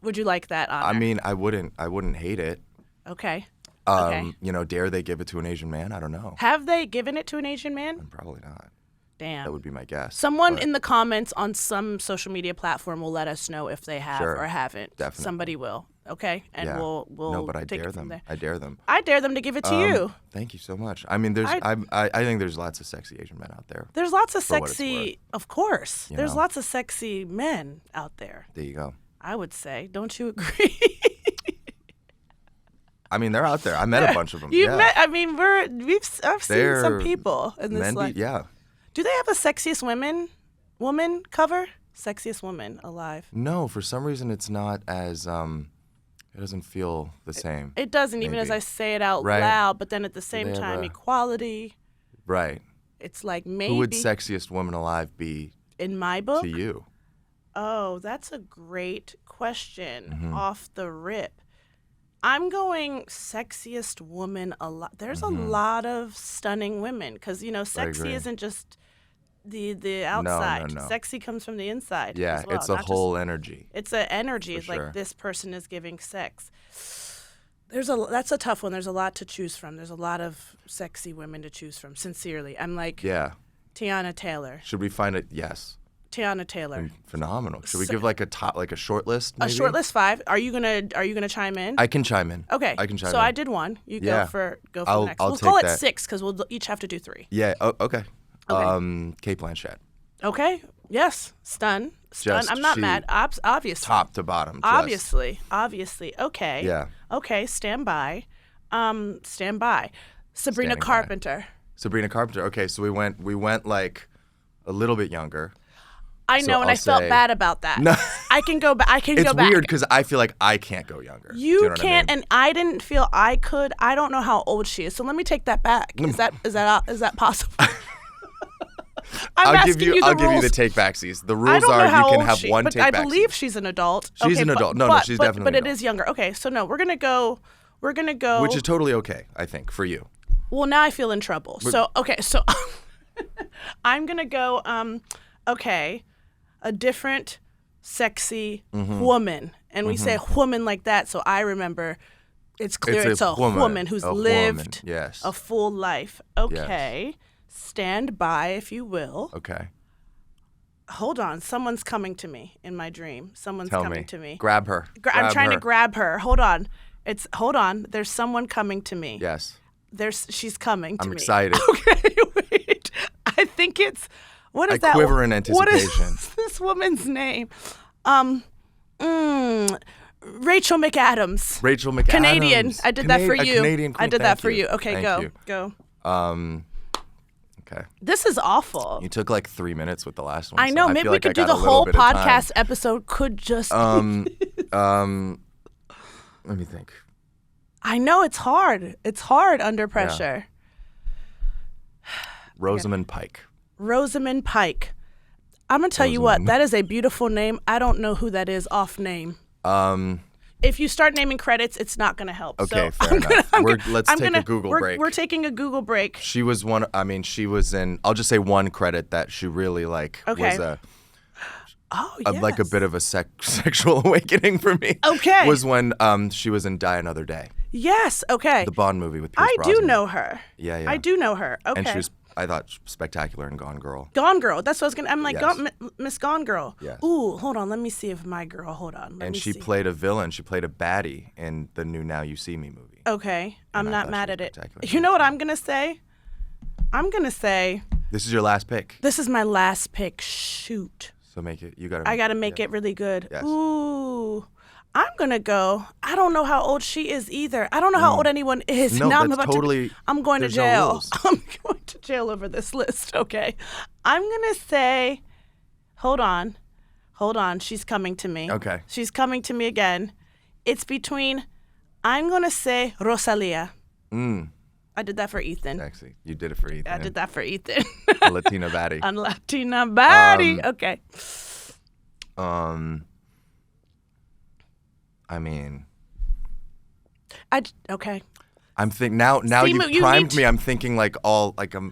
Speaker 1: Would you like that honor?
Speaker 2: I mean, I wouldn't hate it.
Speaker 1: Okay. Okay.
Speaker 2: Dare they give it to an Asian man? I don't know.
Speaker 1: Have they given it to an Asian man?
Speaker 2: Probably not.
Speaker 1: Damn.
Speaker 2: That would be my guess.
Speaker 1: Someone
Speaker 2: but-
Speaker 1: in the comments on some social media platform will let us know if they have
Speaker 2: Sure.
Speaker 1: or haven't.
Speaker 2: Definitely.
Speaker 1: Somebody will. Okay, and
Speaker 2: Yeah.
Speaker 1: we'll
Speaker 2: No, but I
Speaker 1: take
Speaker 2: dare
Speaker 1: it from
Speaker 2: them.
Speaker 1: there.
Speaker 2: I dare them.
Speaker 1: I dare them to give it to you.
Speaker 2: Thank you so much. I mean, I think there's lots of sexy Asian men out there.
Speaker 1: There's lots of
Speaker 2: for what it's
Speaker 1: sexy, of course. There's
Speaker 2: know?
Speaker 1: lots of sexy men out there.
Speaker 2: There you go.
Speaker 1: I would say. Don't you agree?
Speaker 2: I mean, they're out there. I met a bunch of them.
Speaker 1: You've
Speaker 2: yeah.
Speaker 1: met. I mean, I've seen
Speaker 2: They're
Speaker 1: some people in this
Speaker 2: Men
Speaker 1: life.
Speaker 2: yeah.
Speaker 1: Do they have a sexiest woman cover? Sexiest woman alive.
Speaker 2: No, for some reason it's not as it doesn't feel the same.
Speaker 1: It doesn't, even as
Speaker 2: Maybe.
Speaker 1: I say it out
Speaker 2: Right.
Speaker 1: loud. But then at the same
Speaker 2: They have
Speaker 1: time,
Speaker 2: a-
Speaker 1: equality.
Speaker 2: Right.
Speaker 1: It's like maybe
Speaker 2: Who would sexiest woman alive be
Speaker 1: in my book.
Speaker 2: to you?
Speaker 1: Oh, that's a great question.
Speaker 2: Mm-hmm.
Speaker 1: Off the rip. I'm going sexiest woman alive. There's
Speaker 2: Mm-hmm.
Speaker 1: a lot of stunning women because, sexy
Speaker 2: agree.
Speaker 1: isn't just the outside.
Speaker 2: no.
Speaker 1: Sexy comes from the inside.
Speaker 2: Yeah,
Speaker 1: as well,
Speaker 2: it's a
Speaker 1: not just-
Speaker 2: whole energy.
Speaker 1: It's an energy.
Speaker 2: For
Speaker 1: It's
Speaker 2: sure.
Speaker 1: like this person is giving sex. That's a tough one. There's a lot to choose from. There's a lot of sexy women to choose from. Sincerely, I'm like
Speaker 2: Yeah.
Speaker 1: Tiana Taylor.
Speaker 2: Should we find it? Yes.
Speaker 1: Tiana Taylor.
Speaker 2: Phenomenal. Should we give like a short list?
Speaker 1: A
Speaker 2: Maybe?
Speaker 1: short list 5. Are you gonna chime in?
Speaker 2: I can chime in.
Speaker 1: Okay.
Speaker 2: I can chime
Speaker 1: so
Speaker 2: in.
Speaker 1: I did one. You
Speaker 2: Yeah.
Speaker 1: go for
Speaker 2: I'll-
Speaker 1: next.
Speaker 2: I'll
Speaker 1: We'll call
Speaker 2: take
Speaker 1: it
Speaker 2: that.
Speaker 1: 6 because we'll each have to do 3.
Speaker 2: Yeah. Oh, okay.
Speaker 1: Okay.
Speaker 2: Kate Blanchett.
Speaker 1: Okay. Yes. Stun.
Speaker 2: Just
Speaker 1: I'm not
Speaker 2: she-
Speaker 1: mad. Obviously.
Speaker 2: Top to bottom. just-
Speaker 1: Obviously. Okay.
Speaker 2: Yeah.
Speaker 1: Okay. Stand by. Stand by. Sabrina
Speaker 2: Standing by.
Speaker 1: Carpenter.
Speaker 2: Sabrina Carpenter. Okay, so we went like a little bit younger.
Speaker 1: I
Speaker 2: So
Speaker 1: know, and
Speaker 2: I'll
Speaker 1: I felt
Speaker 2: say-
Speaker 1: bad about that.
Speaker 2: No.
Speaker 1: I can go back.
Speaker 2: It's
Speaker 1: go back.
Speaker 2: weird because I feel like I can't go younger. Do
Speaker 1: You
Speaker 2: know what I
Speaker 1: can't,
Speaker 2: mean?
Speaker 1: and I didn't feel I could. I don't know how old she is, so let me take that back. Is that possible?
Speaker 2: I'll give you
Speaker 1: the
Speaker 2: the
Speaker 1: rules.
Speaker 2: take backsies. The
Speaker 1: I
Speaker 2: rules
Speaker 1: don't know
Speaker 2: are
Speaker 1: how
Speaker 2: you can
Speaker 1: old
Speaker 2: have
Speaker 1: she,
Speaker 2: one
Speaker 1: but
Speaker 2: take
Speaker 1: I
Speaker 2: backseat.
Speaker 1: believe she's an adult.
Speaker 2: She's
Speaker 1: Okay,
Speaker 2: an adult. No,
Speaker 1: but,
Speaker 2: she's
Speaker 1: but,
Speaker 2: definitely
Speaker 1: But
Speaker 2: an
Speaker 1: it is younger. Okay, so no, we're gonna go. We're gonna go.
Speaker 2: Which is totally okay, I think, for you.
Speaker 1: Well, now I feel in trouble. So okay, so I'm going to go, okay, a different sexy woman. And we say woman like that, so I remember it's clear it's a woman who's lived a full life. Okay. Yes. Stand by, if you will.
Speaker 2: Okay.
Speaker 1: Hold on. Someone's coming to me in my dream. Someone's coming to me.
Speaker 2: Grab her.
Speaker 1: I'm trying to grab her. Hold on. Hold on. There's someone coming to me.
Speaker 2: Yes.
Speaker 1: She's coming to me.
Speaker 2: I'm excited.
Speaker 1: Okay, wait. I think it's, what is that?
Speaker 2: I quiver in anticipation.
Speaker 1: What is this woman's name? Rachel McAdams.
Speaker 2: Rachel McAdams.
Speaker 1: Canadian. I did that for you.
Speaker 2: Canadian queen.
Speaker 1: I did that for you. Okay, go.
Speaker 2: Okay.
Speaker 1: This is awful.
Speaker 2: You took like 3 minutes with the last one.
Speaker 1: I know.
Speaker 2: So
Speaker 1: maybe
Speaker 2: I
Speaker 1: we could do the whole podcast episode. Could just.
Speaker 2: Let me think.
Speaker 1: I know it's hard. It's hard under pressure.
Speaker 2: Yeah. Rosamund Pike.
Speaker 1: Rosamund Pike. I'm gonna tell you what. That is a beautiful name. I don't know who that is off name. If you start naming credits, it's not going to help.
Speaker 2: Okay, fair enough. Let's take a Google break.
Speaker 1: We're taking a Google break.
Speaker 2: She was she was in, I'll just say one credit that she really was like a bit of a sexual awakening for me.
Speaker 1: Okay.
Speaker 2: Was when she was in Die Another Day.
Speaker 1: Yes, okay.
Speaker 2: The Bond movie with Pierce
Speaker 1: Brosnan. I do know her.
Speaker 2: Yeah.
Speaker 1: I do know her. Okay.
Speaker 2: And she was, I thought, spectacular in Gone Girl.
Speaker 1: Gone Girl. That's what I was going to... I'm like, yes. Miss Gone Girl.
Speaker 2: Yes.
Speaker 1: Ooh, hold on. Let me see if my girl... Hold on.
Speaker 2: And she played a villain. She played a baddie in the new Now You See Me movie.
Speaker 1: Okay. I'm not mad at it. You know what I'm going to say? I'm going to say...
Speaker 2: This is your last pick.
Speaker 1: This is my last pick. Shoot.
Speaker 2: So make it... You got to...
Speaker 1: I got to make it really good.
Speaker 2: Yes.
Speaker 1: Ooh. I'm going to go... I don't know how old she is either. I don't know how old anyone is.
Speaker 2: No,
Speaker 1: now
Speaker 2: that's
Speaker 1: I'm going to jail.
Speaker 2: No rules.
Speaker 1: I'm going to jail over this list, okay? I'm going to say... Hold on. She's coming to me.
Speaker 2: Okay.
Speaker 1: She's coming to me again. It's between... I'm going to say Rosalia. I did that for Ethan.
Speaker 2: Sexy. You did it for Ethan.
Speaker 1: I did that for Ethan.
Speaker 2: A Latina baddie.
Speaker 1: A Latina baddie. Okay.
Speaker 2: I mean,
Speaker 1: okay.
Speaker 2: I'm thinking now.
Speaker 1: Simu,
Speaker 2: you primed me. I'm thinking like all like my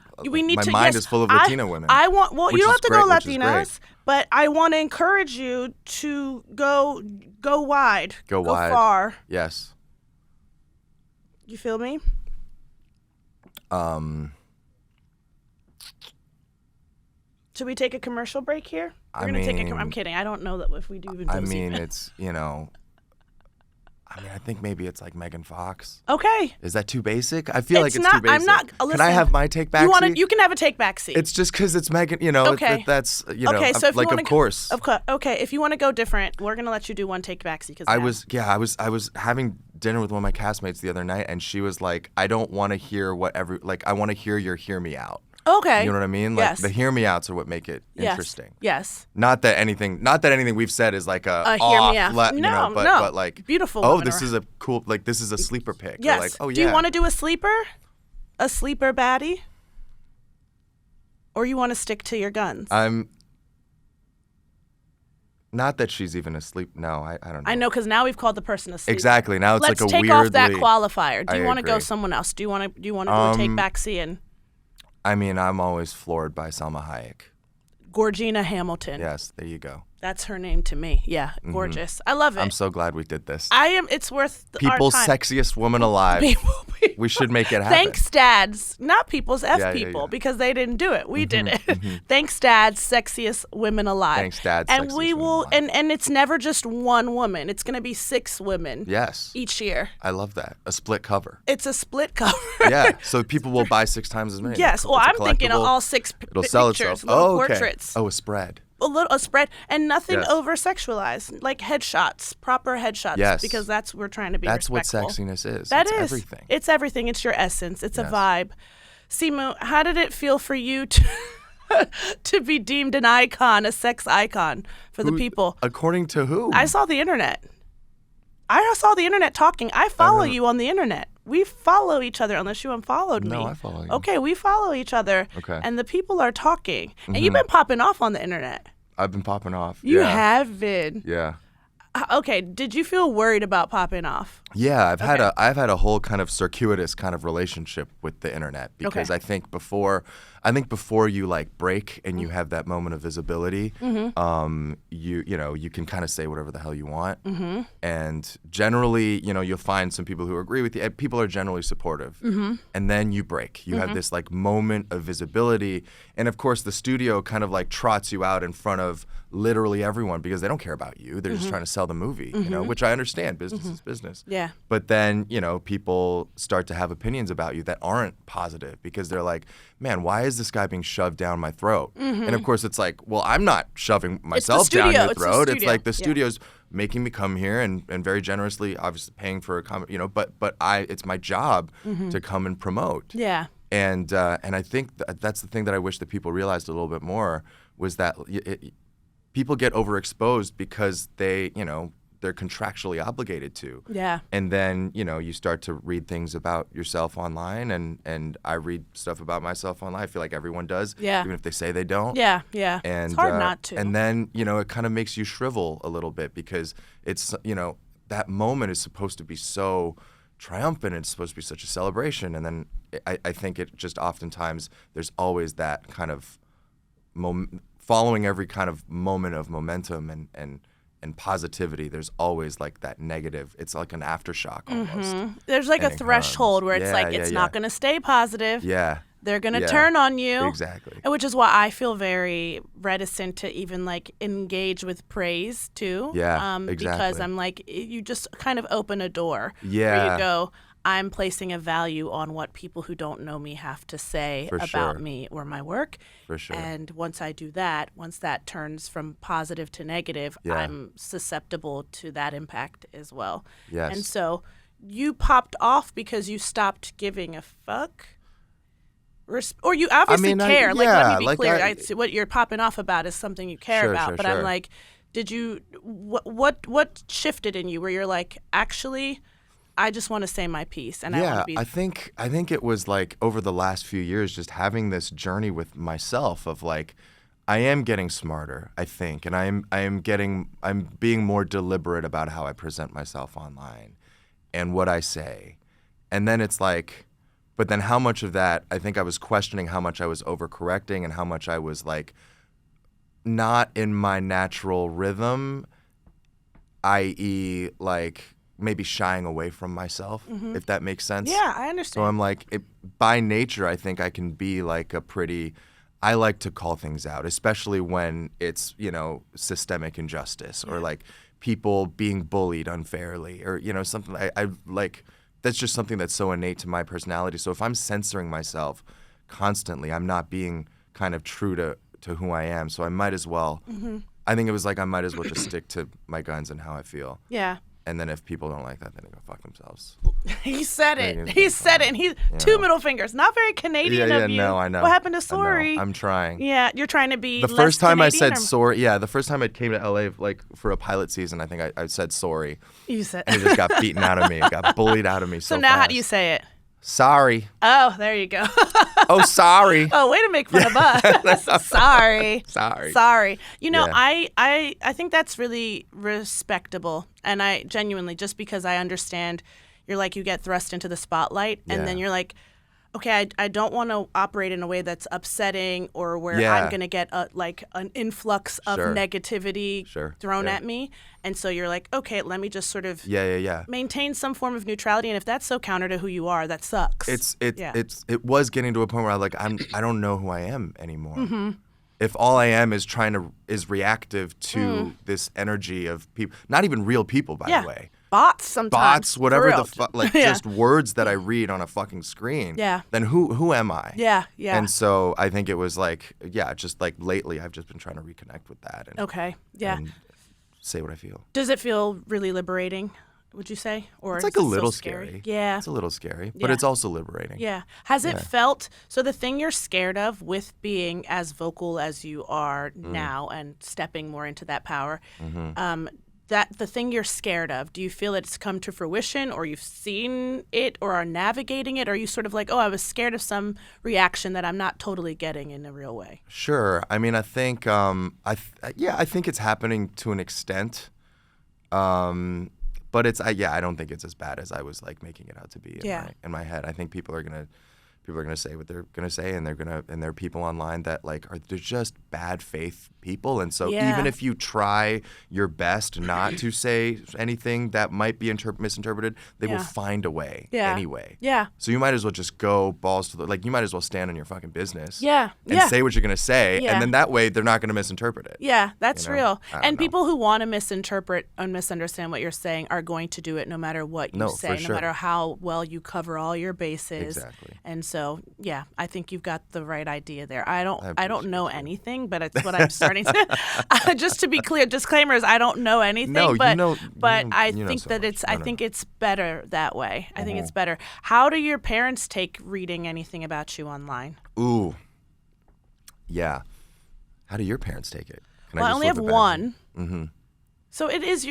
Speaker 2: mind is full of Latina women.
Speaker 1: You don't have to go Latinas, but I want to encourage you to go wide, go far.
Speaker 2: Yes.
Speaker 1: You feel me? Should we take a commercial break here? I'm kidding. I don't know that if we do even.
Speaker 2: It's I think maybe it's like Megan Fox.
Speaker 1: Okay.
Speaker 2: Is that too basic? I feel like it's too basic.
Speaker 1: I'm not. Listen,
Speaker 2: can I have my take back seat?
Speaker 1: You can have a take back seat.
Speaker 2: It's just because it's Megan.
Speaker 1: Okay.
Speaker 2: That's
Speaker 1: Okay. So if
Speaker 2: like,
Speaker 1: you want
Speaker 2: of course.
Speaker 1: Okay. If you want to go different, we're gonna let you do one take back seat.
Speaker 2: I was having dinner with one of my castmates the other night, and she was like, "I don't want to hear I want to hear your hear me out."
Speaker 1: Okay.
Speaker 2: You know what I mean? Like the hear me outs are what make it interesting.
Speaker 1: Yes.
Speaker 2: Not that anything we've said is like a
Speaker 1: hear me out.
Speaker 2: No, but like
Speaker 1: beautiful.
Speaker 2: Oh, this is a cool this is a sleeper pick.
Speaker 1: Yes.
Speaker 2: Or like, oh yeah.
Speaker 1: Do you want to do a sleeper baddie? Or you want to stick to your guns?
Speaker 2: Not that she's even asleep. No, I don't know.
Speaker 1: I know, because now we've called the person asleep.
Speaker 2: Exactly. Now it's
Speaker 1: Let's
Speaker 2: like a
Speaker 1: take
Speaker 2: weirdly...
Speaker 1: off that qualifier. Do you want to go
Speaker 2: agree.
Speaker 1: someone else? Do you want to do a take back seat?
Speaker 2: I mean, I'm always floored by Salma Hayek.
Speaker 1: Gorgina Hamilton.
Speaker 2: Yes, there you go.
Speaker 1: That's her name to me. Yeah, gorgeous. I love it.
Speaker 2: I'm so glad we did this.
Speaker 1: It's worth
Speaker 2: People's
Speaker 1: our time.
Speaker 2: Sexiest woman alive.
Speaker 1: People.
Speaker 2: We should make it happen.
Speaker 1: Thanks, dads. Not people's
Speaker 2: people,
Speaker 1: because they didn't do it. We did it. Thanks, dads. Sexiest women alive.
Speaker 2: Thanks, dads.
Speaker 1: And we will. And it's never just one woman. It's going to be 6 women.
Speaker 2: Yes.
Speaker 1: Each year.
Speaker 2: I love that. A split cover.
Speaker 1: It's a split cover.
Speaker 2: Yeah. So people will buy 6 times as many.
Speaker 1: Yes. Well, I'm thinking of all 6
Speaker 2: It'll sell
Speaker 1: pictures,
Speaker 2: itself.
Speaker 1: little portraits.
Speaker 2: Oh, a spread.
Speaker 1: A spread, and nothing over sexualized, like headshots, proper headshots.
Speaker 2: Yes.
Speaker 1: Because that's we're trying to be
Speaker 2: That's
Speaker 1: respectful.
Speaker 2: what sexiness is.
Speaker 1: It's
Speaker 2: everything.
Speaker 1: It's everything. It's your essence. It's a vibe. Simu, how did it feel for you to be deemed an icon, a sex icon for the people?
Speaker 2: According to who?
Speaker 1: I saw the internet. I saw the internet talking. I follow you on the internet. We follow each other, unless you unfollowed me.
Speaker 2: No, I follow you.
Speaker 1: Okay, we follow each other.
Speaker 2: Okay.
Speaker 1: And the people are talking. And you've been popping off on the internet.
Speaker 2: I've been popping off.
Speaker 1: You have been.
Speaker 2: Yeah.
Speaker 1: Okay, did you feel worried about popping off?
Speaker 2: Yeah, I've had a whole kind of circuitous kind of relationship with the internet because I think before you like break and you have that moment of visibility, you can kind of say whatever the hell you want, and generally you'll find some people who agree with you. People are generally supportive, and then you break. You have this like moment of visibility, and of course the studio kind of like trots you out in front of literally everyone because they don't care about you. They're just trying to sell the movie, which I understand. Business is business.
Speaker 1: Yeah.
Speaker 2: But then, people start to have opinions about you that aren't positive because they're like, man, why is this guy being shoved down my throat? And of course it's like, well, I'm not shoving myself down your throat. It's like the studio's making me come here and very generously, obviously paying for a comment, but it's my job to come and promote.
Speaker 1: Yeah.
Speaker 2: And I think that's the thing that I wish that people realized a little bit more was that people get overexposed because they're contractually obligated to.
Speaker 1: Yeah.
Speaker 2: And then, you start to read things about yourself online, and I read stuff about myself online. I feel like everyone does, even if they say they don't.
Speaker 1: Yeah, yeah.
Speaker 2: And,
Speaker 1: it's hard not to.
Speaker 2: And then, it kind of makes you shrivel a little bit because it's, that moment is supposed to be so triumphant. It's supposed to be such a celebration. And then I think it just oftentimes there's always that kind of following every kind of moment of momentum and positivity, there's always like that negative. It's like an aftershock almost.
Speaker 1: There's like a threshold where it's it's not going to stay positive.
Speaker 2: Yeah.
Speaker 1: They're going to turn on you.
Speaker 2: Exactly.
Speaker 1: Which is why I feel very reticent to even like engage with praise too.
Speaker 2: Yeah, exactly.
Speaker 1: Because I'm like, you just kind of open a door
Speaker 2: Yeah.
Speaker 1: where you go, I'm placing a value on what people who don't know me have to say about me or my work.
Speaker 2: For sure.
Speaker 1: And once I do that, once that turns from positive to negative, I'm susceptible to that impact as well.
Speaker 2: Yes.
Speaker 1: And so you popped off because you stopped giving a fuck? Or you obviously care. Let me be clear. What you're popping off about is something you care about. But I'm like, did you, what shifted in you where you're like, actually, I just want to say my piece, and I want to be.
Speaker 2: I think it was like over the last few years, just having this journey with myself of like, I am getting smarter, I think, and I'm being more deliberate about how I present myself online, and what I say, and then it's like, but then how much of that I think I was questioning how much I was overcorrecting and how much I was like, not in my natural rhythm, i.e., like. Maybe shying away from myself, if that makes sense.
Speaker 1: Yeah, I understand.
Speaker 2: So I'm like, by nature, I think I can be like I like to call things out, especially when it's, systemic injustice or like people being bullied unfairly or, something I like, that's just something that's so innate to my personality. So if I'm censoring myself constantly, I'm not being kind of true to who I am. So I might as well, I think it was like I might as well just stick to my guns and how I feel.
Speaker 1: Yeah.
Speaker 2: And then if people don't like that, then they go fuck themselves.
Speaker 1: He said it. He said it. And he's two middle fingers. Not very Canadian of you.
Speaker 2: No, I know.
Speaker 1: What happened to sorry?
Speaker 2: I'm trying.
Speaker 1: Yeah, you're trying to be
Speaker 2: the first time
Speaker 1: Canadian
Speaker 2: I said sorry, the first time I came to LA like for a pilot season, I think I said sorry.
Speaker 1: You said
Speaker 2: and it just got beaten out of me. It got bullied out of me so
Speaker 1: now
Speaker 2: fast.
Speaker 1: How do you say it?
Speaker 2: Sorry.
Speaker 1: Oh, there you go.
Speaker 2: Oh, sorry.
Speaker 1: Oh, way to make fun of us. Sorry.
Speaker 2: Sorry.
Speaker 1: I think that's really respectable. And I genuinely, just because I understand you're like, you get thrust into the spotlight and then you're like, okay, I don't want to operate in a way that's upsetting or where I'm going to get an influx of negativity thrown at me. And so you're like, okay, let me just sort of maintain some form of neutrality. And if that's so counter to who you are, that sucks.
Speaker 2: It was getting to a point where I don't know who I am anymore. If all I am is reactive to this energy of people, not even real people, by the way.
Speaker 1: Bots sometimes.
Speaker 2: Bots, whatever the fuck, just words that I read on a fucking screen.
Speaker 1: Yeah.
Speaker 2: Then who am I?
Speaker 1: Yeah.
Speaker 2: And so I think it was like, just like lately I've just been trying to reconnect with that. And say what I feel.
Speaker 1: Does it feel really liberating, would you say? Or
Speaker 2: it's like a little scary.
Speaker 1: Yeah.
Speaker 2: It's a little scary, but it's also liberating.
Speaker 1: Yeah. Has it felt, so the thing you're scared of with being as vocal as you are now and stepping more into that power, that the thing you're scared of, do you feel it's come to fruition or you've seen it or are navigating it? Or are you sort of like, oh, I was scared of some reaction that I'm not totally getting in a real way?
Speaker 2: Sure. I mean, I think, I think it's happening to an extent. But I don't think it's as bad as I was like making it out to be in my head. I think people are gonna say what they're gonna say, and there are people online that like they're just bad faith people, and so even if you try your best not to say anything that might be misinterpreted, they will find a way anyway.
Speaker 1: Yeah.
Speaker 2: So you might as well just go balls to you might as well stand on your fucking business.
Speaker 1: Yeah.
Speaker 2: And say what you're gonna say, and then that way they're not gonna misinterpret it.
Speaker 1: Yeah, that's real. And
Speaker 2: know.
Speaker 1: people who want to misinterpret and misunderstand what you're saying are going to do it no matter what you say, no matter how well you cover all your bases.
Speaker 2: Exactly.
Speaker 1: And so, I think you've got the right idea there. I don't know anything, but it's what I'm starting to. Just to be clear, disclaimers: I don't know anything.
Speaker 2: No,
Speaker 1: but I think
Speaker 2: so
Speaker 1: that
Speaker 2: much.
Speaker 1: I think it's better that way. I think it's better. How do your parents take reading anything about you online?
Speaker 2: Ooh. Yeah. How do your parents take it?
Speaker 1: Well, I only have one. Mm-hmm. So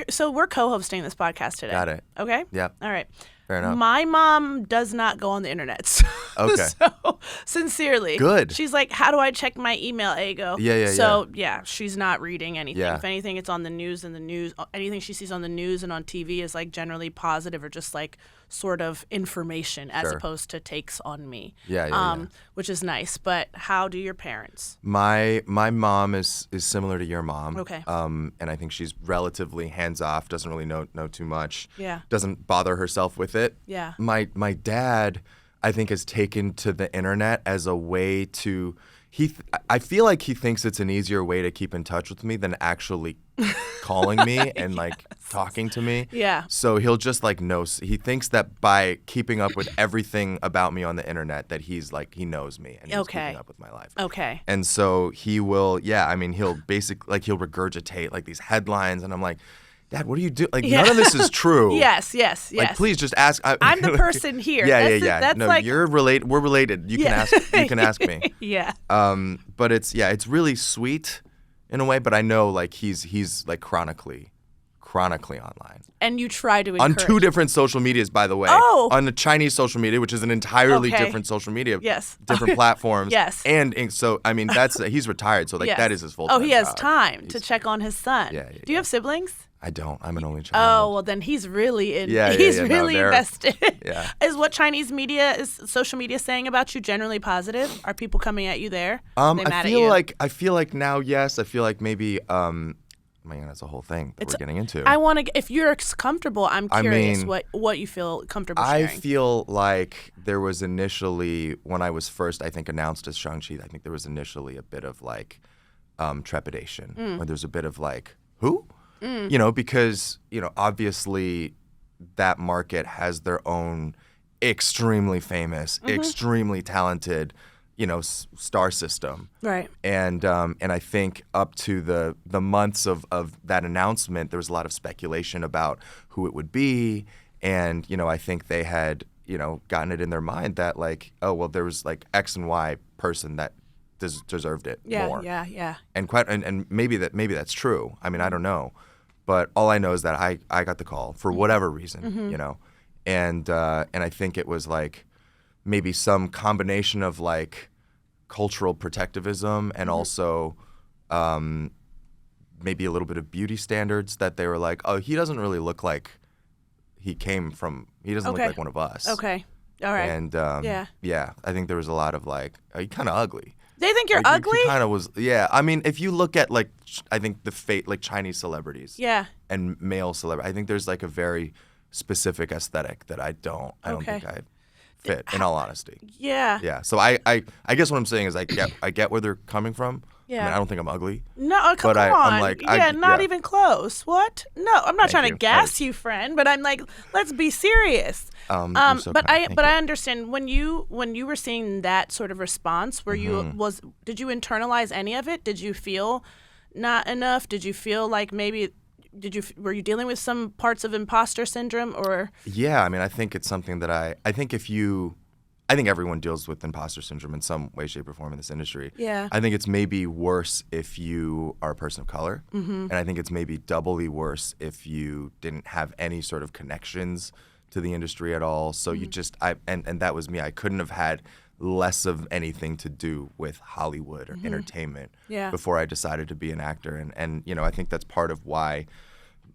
Speaker 1: so we're co-hosting this podcast today.
Speaker 2: Got it.
Speaker 1: Okay?
Speaker 2: Yeah.
Speaker 1: All right.
Speaker 2: Fair enough.
Speaker 1: My mom does not go on the internet. So,
Speaker 2: Okay.
Speaker 1: So, sincerely.
Speaker 2: Good.
Speaker 1: She's like, how do I check my email, Ego?
Speaker 2: Yeah.
Speaker 1: So, she's not reading anything.
Speaker 2: Yeah.
Speaker 1: If anything, it's on the news, and anything she sees on the news and on TV is like generally positive or just like sort of information as opposed to takes on me.
Speaker 2: Yeah.
Speaker 1: Which is nice. But how do your parents?
Speaker 2: My mom is similar to your mom.
Speaker 1: Okay.
Speaker 2: And I think she's relatively hands off, doesn't really know too much.
Speaker 1: Yeah.
Speaker 2: Doesn't bother herself with it.
Speaker 1: Yeah.
Speaker 2: My dad, I think, has taken to the internet as a way to I feel like he thinks it's an easier way to keep in touch with me than actually calling me and like talking to me.
Speaker 1: Yeah.
Speaker 2: So he'll just like know. He thinks that by keeping up with everything about me on the internet, that he knows me and he's keeping up with my life.
Speaker 1: Okay.
Speaker 2: And so he will. Yeah. I mean, he'll basically he'll regurgitate like these headlines, and I'm like, Dad, what do you do? Like, none of this is true.
Speaker 1: Yes.
Speaker 2: Like, please just ask.
Speaker 1: I'm the person here.
Speaker 2: Yeah.
Speaker 1: That's
Speaker 2: no,
Speaker 1: like,
Speaker 2: we're related. You can ask. You can ask me.
Speaker 1: Yeah.
Speaker 2: But it's really sweet in a way. But I know like he's like chronically online.
Speaker 1: And you try to encourage.
Speaker 2: On two different social medias, by the way.
Speaker 1: Oh.
Speaker 2: On the Chinese social media, which is an entirely different social media.
Speaker 1: Yes.
Speaker 2: Different platforms.
Speaker 1: Yes.
Speaker 2: And so I mean he's retired, so like that is his full time.
Speaker 1: Oh, he has
Speaker 2: job.
Speaker 1: time to check on his son.
Speaker 2: Yeah.
Speaker 1: Do you have siblings?
Speaker 2: I don't. I'm an only
Speaker 1: Oh,
Speaker 2: child.
Speaker 1: well, then he's really in.
Speaker 2: Yeah,
Speaker 1: he's
Speaker 2: no,
Speaker 1: really invested.
Speaker 2: Yeah.
Speaker 1: Is what Chinese media is social media saying about you generally positive? Are people coming at you there?
Speaker 2: I feel like now, yes. I feel like maybe. Man, that's a whole thing that we're getting into.
Speaker 1: I want to. If you're comfortable, I'm curious what you feel comfortable sharing.
Speaker 2: I feel like there was initially when I was first, I think, announced as Shang-Chi. I think there was initially a bit of like trepidation, or there's a bit of like, who? Because, obviously that market has their own extremely famous, extremely talented, star system.
Speaker 1: Right.
Speaker 2: And I think up to the months of that announcement, there was a lot of speculation about who it would be. And, I think they had, gotten it in their mind that like, oh, well, there was like X and Y person that deserved it more.
Speaker 1: Yeah.
Speaker 2: And maybe that's true. I mean, I don't know. But all I know is that I got the call for whatever reason, and I think it was like maybe some combination of like cultural protectivism and also maybe a little bit of beauty standards that they were like, oh, he doesn't really look like he doesn't look like one of us.
Speaker 1: Okay. All right.
Speaker 2: And I think there was a lot of like, oh, you're kind of ugly.
Speaker 1: They think you're ugly?
Speaker 2: He kind of was, yeah. I mean, if you look at like, I think like Chinese celebrities, and male celebrities, I think there's like a very specific aesthetic that I don't think I fit. In all honesty, yeah. So I guess what I'm saying is I get where they're coming from. Yeah. I mean, I don't think I'm ugly.
Speaker 1: No, come on.
Speaker 2: I'm like,
Speaker 1: not even close. What? No, I'm not trying to gas you, friend, but I'm like, let's be serious. But I understand when you were seeing that sort of response, did you internalize any of it? Did you feel not enough? Did you feel like maybe were you dealing with some parts of imposter syndrome or? Yeah,
Speaker 2: I mean, I think it's something that I think everyone deals with imposter syndrome in some way, shape, or form in this industry.
Speaker 1: Yeah.
Speaker 2: I think it's maybe worse if you are a person of color, and I think it's maybe doubly worse if you didn't have any sort of connections to the industry at all. So you just and that was me. I couldn't have had less of anything to do with Hollywood or entertainment before I decided to be an actor. And I think that's part of why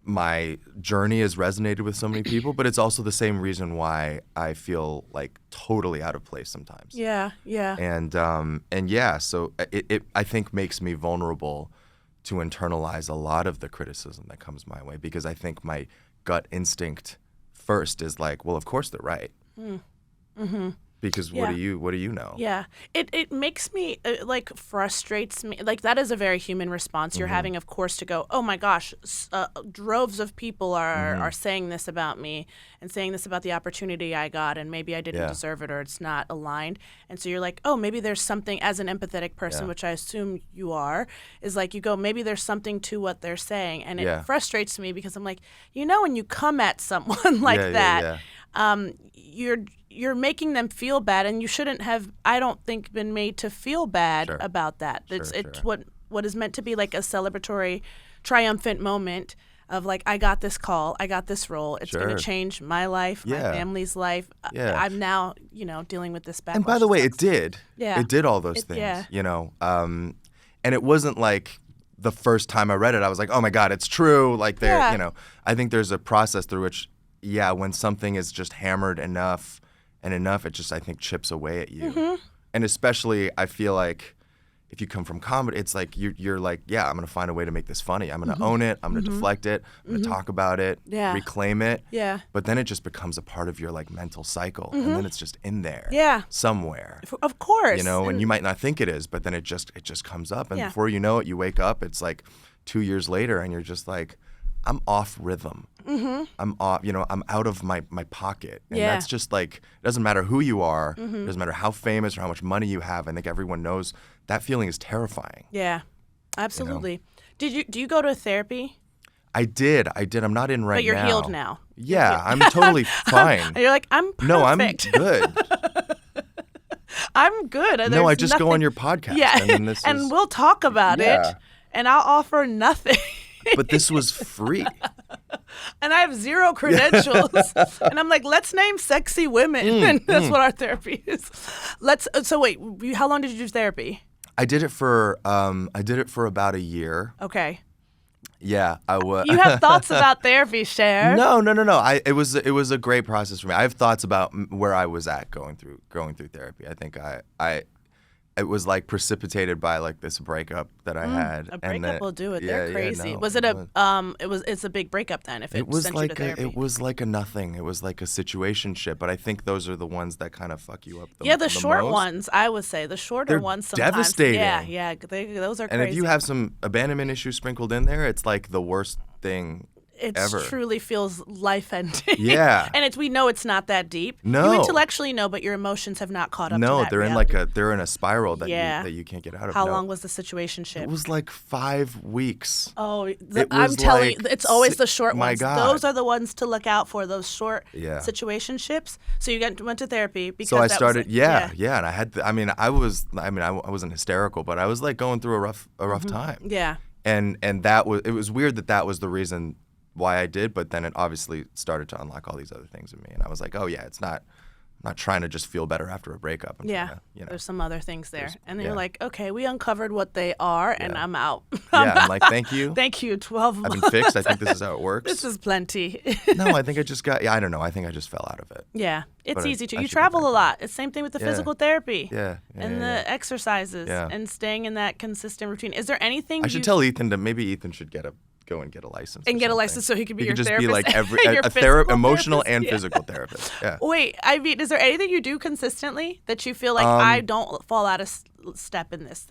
Speaker 2: my journey has resonated with so many people, but it's also the same reason why I feel like totally out of place sometimes.
Speaker 1: Yeah.
Speaker 2: And yeah, so it I think makes me vulnerable to internalize a lot of the criticism that comes my way, because I think my gut instinct first is like, well, of course they're right. Because what do you know?
Speaker 1: Yeah. It makes me, like, frustrates me. Like, that is a very human response. You're having, of course, to go, oh, my gosh, droves of people are saying this about me and saying this about the opportunity I got, and maybe I didn't deserve it or it's not aligned. And so you're like, oh, maybe there's something, as an empathetic person, which I assume you are, is like you go, maybe there's something to what they're saying. And it frustrates me because I'm like, when you come at someone like that, you're making them feel bad, and you shouldn't have, I don't think, been made to feel bad about that. It's what is meant to be like a celebratory, triumphant moment of like, I got this call, I got this role. It's going to change my life, my family's life. I'm now, dealing with this backlash.
Speaker 2: And by the way, it did.
Speaker 1: Yeah.
Speaker 2: It did all those things, and it wasn't like the first time I read it, I was like, oh my God, it's true. Like I think there's a process through which, when something is just hammered enough, it just, I think, chips away at you. And especially, I feel like if you come from comedy, it's like you're like, I'm going to find a way to make this funny. I'm going to own it. I'm going to deflect it. I'm going to talk about it, reclaim it.
Speaker 1: Yeah.
Speaker 2: But then it just becomes a part of your like mental cycle. And then it's just in there somewhere.
Speaker 1: Of course.
Speaker 2: And you might not think it is, but then it just comes up. And before you know it, you wake up, it's like 2 years later, and you're just like, I'm off rhythm. I'm off, I'm out of my pocket. And that's just like, it doesn't matter who you are. It doesn't matter how famous or how much money you have. I think everyone knows that feeling is terrifying.
Speaker 1: Yeah, absolutely. Do you go to therapy?
Speaker 2: I did. I'm not in right now.
Speaker 1: But you're healed now.
Speaker 2: Yeah, I'm totally fine.
Speaker 1: You're like, I'm perfect.
Speaker 2: No, I'm good.
Speaker 1: I'm good.
Speaker 2: No, I just go on your podcast.
Speaker 1: Yeah, and we'll talk about it, and I'll offer nothing.
Speaker 2: But this was free.
Speaker 1: And I have zero credentials. And I'm like, let's name sexy women. And that's what our therapy is. So wait, how long did you do therapy?
Speaker 2: I did it for about a year.
Speaker 1: Okay.
Speaker 2: Yeah, I was.
Speaker 1: You have thoughts about therapy, Cher?
Speaker 2: No. It was a great process for me. I have thoughts about where I was at going through therapy. I think it was like precipitated by like this breakup that I had.
Speaker 1: A breakup will do it. They're crazy. Was it it's a big breakup then if it
Speaker 2: was
Speaker 1: sent
Speaker 2: like
Speaker 1: you to therapy?
Speaker 2: it was like a nothing. It was like a situationship, but I think those are the ones that kind of fuck you up the most.
Speaker 1: The short ones, I would say. The shorter ones sometimes.
Speaker 2: Devastating.
Speaker 1: Yeah. Those are crazy.
Speaker 2: And if you have some abandonment issues sprinkled in there, it's like the worst thing
Speaker 1: it
Speaker 2: ever.
Speaker 1: Truly feels life-ending.
Speaker 2: Yeah.
Speaker 1: And we know it's not that deep.
Speaker 2: No.
Speaker 1: You intellectually know, but your emotions have not caught up to that.
Speaker 2: No, they're
Speaker 1: reality.
Speaker 2: they're in a spiral that you can't get out of.
Speaker 1: How long was the situationship?
Speaker 2: It was like 5 weeks.
Speaker 1: Oh, I'm telling you, it's always the short
Speaker 2: my
Speaker 1: ones.
Speaker 2: God.
Speaker 1: Those are the ones to look out for, those short situationships. So you went to therapy because
Speaker 2: so I started, and I had, I wasn't hysterical, but I was like going through a rough time.
Speaker 1: Yeah.
Speaker 2: And it was weird that was the reason why I did, but then it obviously started to unlock all these other things in me, and I was like, oh yeah, I'm not trying to just feel better after a breakup.
Speaker 1: There's some other things there, and then you're like, okay, we uncovered what they are, and I'm out.
Speaker 2: I'm like, thank you.
Speaker 1: Thank you, 12 months.
Speaker 2: I've been fixed. I think this is how it works.
Speaker 1: This is plenty.
Speaker 2: No, I think I just got. I don't know. I think I just fell out of it.
Speaker 1: Yeah, it's easy to. You travel a lot. It's same thing with the physical therapy. And the exercises and staying in that consistent routine. Is there anything?
Speaker 2: I should tell Ethan Maybe Ethan should go and get a license.
Speaker 1: And get a license so he can be your
Speaker 2: just
Speaker 1: therapist.
Speaker 2: Be like emotional and physical therapist. Yeah.
Speaker 1: Wait, is there anything you do consistently that you feel like I don't fall out of step in this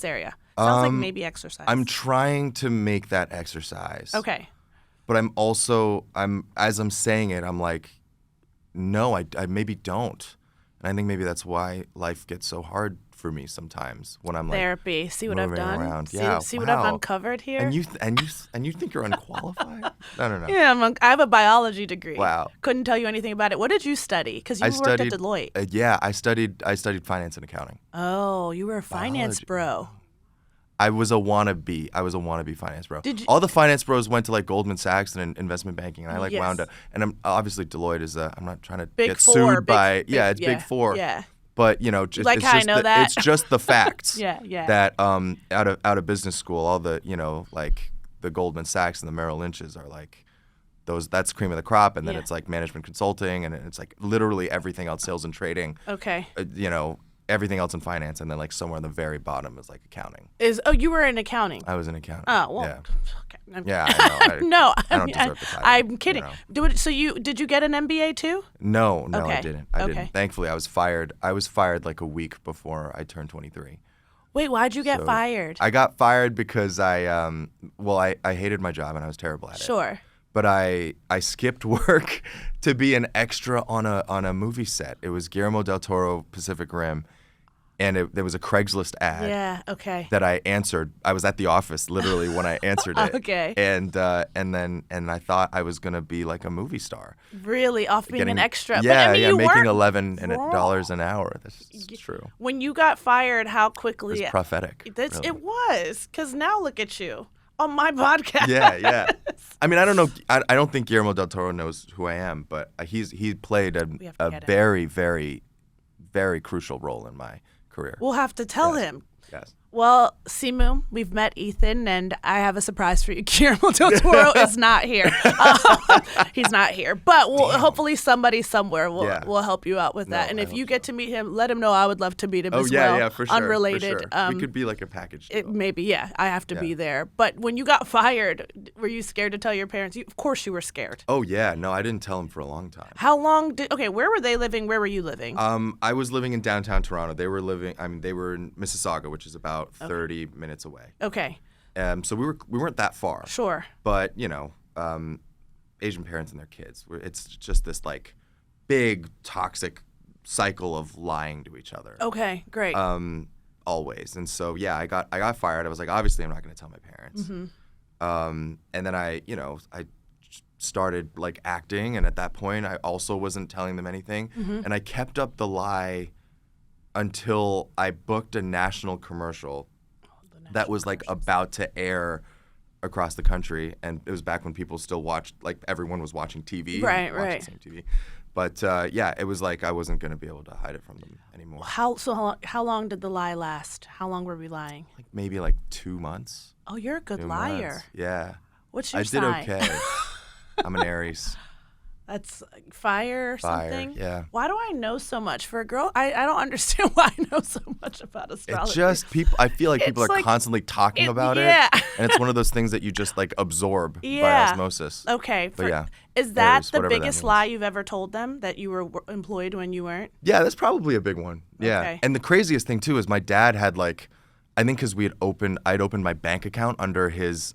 Speaker 1: area? Sounds like maybe exercise.
Speaker 2: I'm trying to make that exercise.
Speaker 1: Okay.
Speaker 2: But as I'm saying it, I'm like, no, I maybe don't. And I think maybe that's why life gets so hard for me sometimes when I'm like
Speaker 1: therapy. See what I've done.
Speaker 2: Around.
Speaker 1: See what I've uncovered here.
Speaker 2: And you think you're unqualified? No.
Speaker 1: Yeah, I have a biology degree.
Speaker 2: Wow.
Speaker 1: Couldn't tell you anything about it. What did you study? Because you worked at Deloitte.
Speaker 2: I studied finance and accounting.
Speaker 1: Oh, you were a finance bro.
Speaker 2: I was a wannabe finance bro. All the finance bros went to like Goldman Sachs and investment banking, and I wound up. And I'm obviously Deloitte is I'm not trying to get sued by it's Big Four.
Speaker 1: Yeah.
Speaker 2: But it's just the facts.
Speaker 1: Yeah.
Speaker 2: That out of business school, all the the Goldman Sachs and the Merrill Lynches are like that's cream of the crop, and then
Speaker 1: Yeah.
Speaker 2: it's like management consulting, and it's like literally everything else, sales and trading.
Speaker 1: Okay.
Speaker 2: Everything else in finance, and then like somewhere on the very bottom is like accounting.
Speaker 1: You were in accounting?
Speaker 2: I was in accounting.
Speaker 1: Oh well.
Speaker 2: Yeah.
Speaker 1: Okay.
Speaker 2: Yeah, I know.
Speaker 1: No,
Speaker 2: I don't deserve the title.
Speaker 1: I'm kidding.
Speaker 2: You know.
Speaker 1: So did you get an MBA too?
Speaker 2: No,
Speaker 1: Okay.
Speaker 2: I didn't. I
Speaker 1: Okay.
Speaker 2: didn't. Thankfully, I was fired. I was fired like a week before I turned 23.
Speaker 1: Wait, why'd you get
Speaker 2: So,
Speaker 1: fired?
Speaker 2: I got fired because I hated my job and I was terrible at it.
Speaker 1: Sure.
Speaker 2: But I skipped work to be an extra on a movie set. It was Guillermo del Toro Pacific Rim, and there was a Craigslist ad
Speaker 1: Yeah. Okay.
Speaker 2: that I answered. I was at the office literally when I answered it.
Speaker 1: Okay.
Speaker 2: And I thought I was gonna be like a movie star.
Speaker 1: Really, off being an extra.
Speaker 2: Yeah,
Speaker 1: but, I mean,
Speaker 2: yeah,
Speaker 1: you
Speaker 2: making
Speaker 1: weren't
Speaker 2: $11 an hour. That's true.
Speaker 1: When you got fired, how
Speaker 2: It
Speaker 1: quickly?
Speaker 2: was prophetic.
Speaker 1: Really.
Speaker 2: really.
Speaker 1: It was, because now look at you on my podcast.
Speaker 2: Yeah. I mean, I don't know. I don't think Guillermo del Toro knows who I am, but he played
Speaker 1: We have to
Speaker 2: a
Speaker 1: get it.
Speaker 2: very, very, very crucial role in my career.
Speaker 1: We'll have to tell
Speaker 2: Yes.
Speaker 1: him.
Speaker 2: Yes.
Speaker 1: Well, Simu, we've met Ethan, and I have a surprise for you. Guillermo del Toro is not here. He's not here, but hopefully somebody somewhere will help you out with that.
Speaker 2: No,
Speaker 1: And
Speaker 2: I
Speaker 1: if
Speaker 2: hope
Speaker 1: you
Speaker 2: so.
Speaker 1: get to meet him, let him know I would love to meet him
Speaker 2: Oh
Speaker 1: as
Speaker 2: yeah,
Speaker 1: well.
Speaker 2: yeah, for sure.
Speaker 1: Unrelated.
Speaker 2: For sure. We could be like a package deal.
Speaker 1: Maybe, yeah. I have to be
Speaker 2: Yeah.
Speaker 1: there. But when you got fired, were you scared to tell your parents? Of course you were scared.
Speaker 2: Oh yeah, no, I didn't tell him for a long time.
Speaker 1: How long where were they living? Where were you living?
Speaker 2: I was living in downtown Toronto. They were in Mississauga, which is about 30 minutes away.
Speaker 1: Okay.
Speaker 2: So we weren't that far.
Speaker 1: Sure.
Speaker 2: But Asian parents and their kids, it's just this like big toxic cycle of lying to each other.
Speaker 1: Okay, great.
Speaker 2: Always. And so yeah, I got fired. I was like, obviously I'm not going to tell my parents.
Speaker 1: Mm-hmm.
Speaker 2: And then I started like acting, and at that point I also wasn't telling them anything.
Speaker 1: Mm-hmm.
Speaker 2: And I kept up the lie until I booked a national commercial that was like about to air across the country, and it was back when people still watched, like everyone was watching TV,
Speaker 1: Right,
Speaker 2: watched
Speaker 1: right.
Speaker 2: the same TV. But yeah, it was like I wasn't going to be able to hide it from them anymore.
Speaker 1: How long did the lie last? How long were we lying?
Speaker 2: Like maybe like 2 months.
Speaker 1: Oh, you're a good
Speaker 2: 2
Speaker 1: liar.
Speaker 2: months. Yeah.
Speaker 1: What's your
Speaker 2: I did
Speaker 1: sign?
Speaker 2: okay. I'm an Aries.
Speaker 1: That's fire or
Speaker 2: Fire,
Speaker 1: something?
Speaker 2: yeah.
Speaker 1: Why do I know so much? For a girl, I don't understand why I know so much about astrology.
Speaker 2: It's just people. I feel like people
Speaker 1: It's
Speaker 2: are
Speaker 1: like-
Speaker 2: constantly talking about
Speaker 1: yeah.
Speaker 2: it, and it's one of those things that you just like absorb by
Speaker 1: Yeah.
Speaker 2: osmosis.
Speaker 1: Okay.
Speaker 2: But yeah,
Speaker 1: Is that
Speaker 2: Aries,
Speaker 1: the
Speaker 2: whatever that
Speaker 1: biggest
Speaker 2: means.
Speaker 1: lie you've ever told them, that you were employed when you weren't?
Speaker 2: Yeah, that's probably a big one. Yeah,
Speaker 1: Okay.
Speaker 2: and the craziest thing too is my dad had like, I think because I'd opened my bank account under his,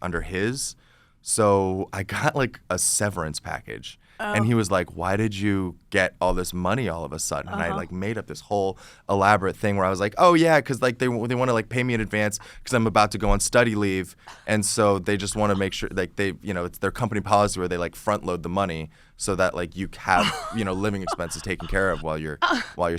Speaker 2: so I got like a severance package. And he was like, "Why did you get all this money all of a sudden?" And I like made up this whole elaborate thing where I was like, "Oh yeah, because like they want to like pay me in advance because I'm about to go on study leave, and so they just want to make sure like it's their company policy where they like front load the money so that like you have living expenses taken care of while you're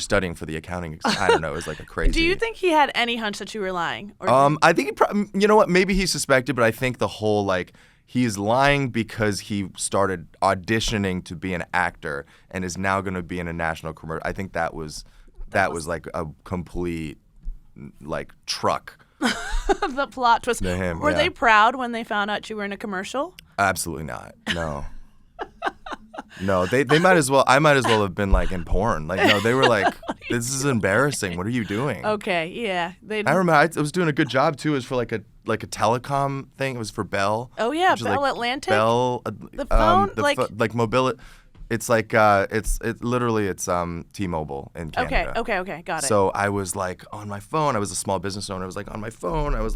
Speaker 2: studying for the accounting." I don't know. It was like a crazy.
Speaker 1: Do you think he had any hunch that you were lying? Or
Speaker 2: I think he probably, you know what? Maybe he suspected, but I think the whole like. He's lying because he started auditioning to be an actor and is now going to be in a national commercial. I think that was like a complete like truck.
Speaker 1: the plot twist.
Speaker 2: To him,
Speaker 1: Were
Speaker 2: yeah.
Speaker 1: they proud when they found out you were in a commercial?
Speaker 2: Absolutely not. No. No, they might as well. I might as well have been like in porn. Like no, they were like, "This is embarrassing. What are you doing?"
Speaker 1: Okay, yeah.
Speaker 2: I remember I was doing a good job too. It was for like a telecom thing. It was for Bell.
Speaker 1: Oh yeah,
Speaker 2: which is,
Speaker 1: Bell
Speaker 2: like,
Speaker 1: Atlantic.
Speaker 2: Bell.
Speaker 1: The phone,
Speaker 2: like mobility. It's like it's T-Mobile in Canada.
Speaker 1: Okay, got it.
Speaker 2: So I was like on my phone. I was a small business owner. I was like on my phone. I was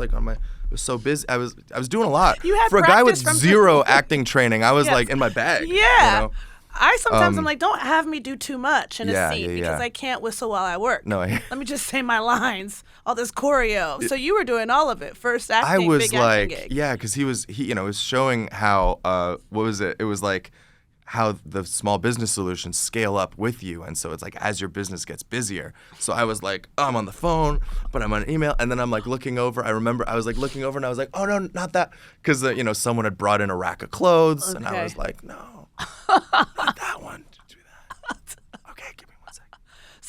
Speaker 2: so busy. I was doing a lot.
Speaker 1: You had
Speaker 2: for a guy with
Speaker 1: practice from-
Speaker 2: zero acting training. I was
Speaker 1: Yes.
Speaker 2: like in my bag.
Speaker 1: Yeah.
Speaker 2: You know?
Speaker 1: I sometimes I'm like, don't have me do too much in
Speaker 2: Yeah,
Speaker 1: a scene
Speaker 2: yeah,
Speaker 1: because
Speaker 2: yeah.
Speaker 1: I can't whistle while I work.
Speaker 2: No,
Speaker 1: Let me just say my lines, all this choreo. So you were doing all of it. First acting,
Speaker 2: I was
Speaker 1: big
Speaker 2: like,
Speaker 1: acting gig.
Speaker 2: yeah, because he was showing how what was it? It was like how the small business solutions scale up with you, and so it's like as your business gets busier. So I was like, I'm on the phone, but I'm on email, and then I'm like looking over. I remember I was like looking over, and I was like, oh no, not that, because someone had brought in a rack of clothes, and I
Speaker 1: Okay.
Speaker 2: was like, no, not that one. Do that. Okay, give me 1 second.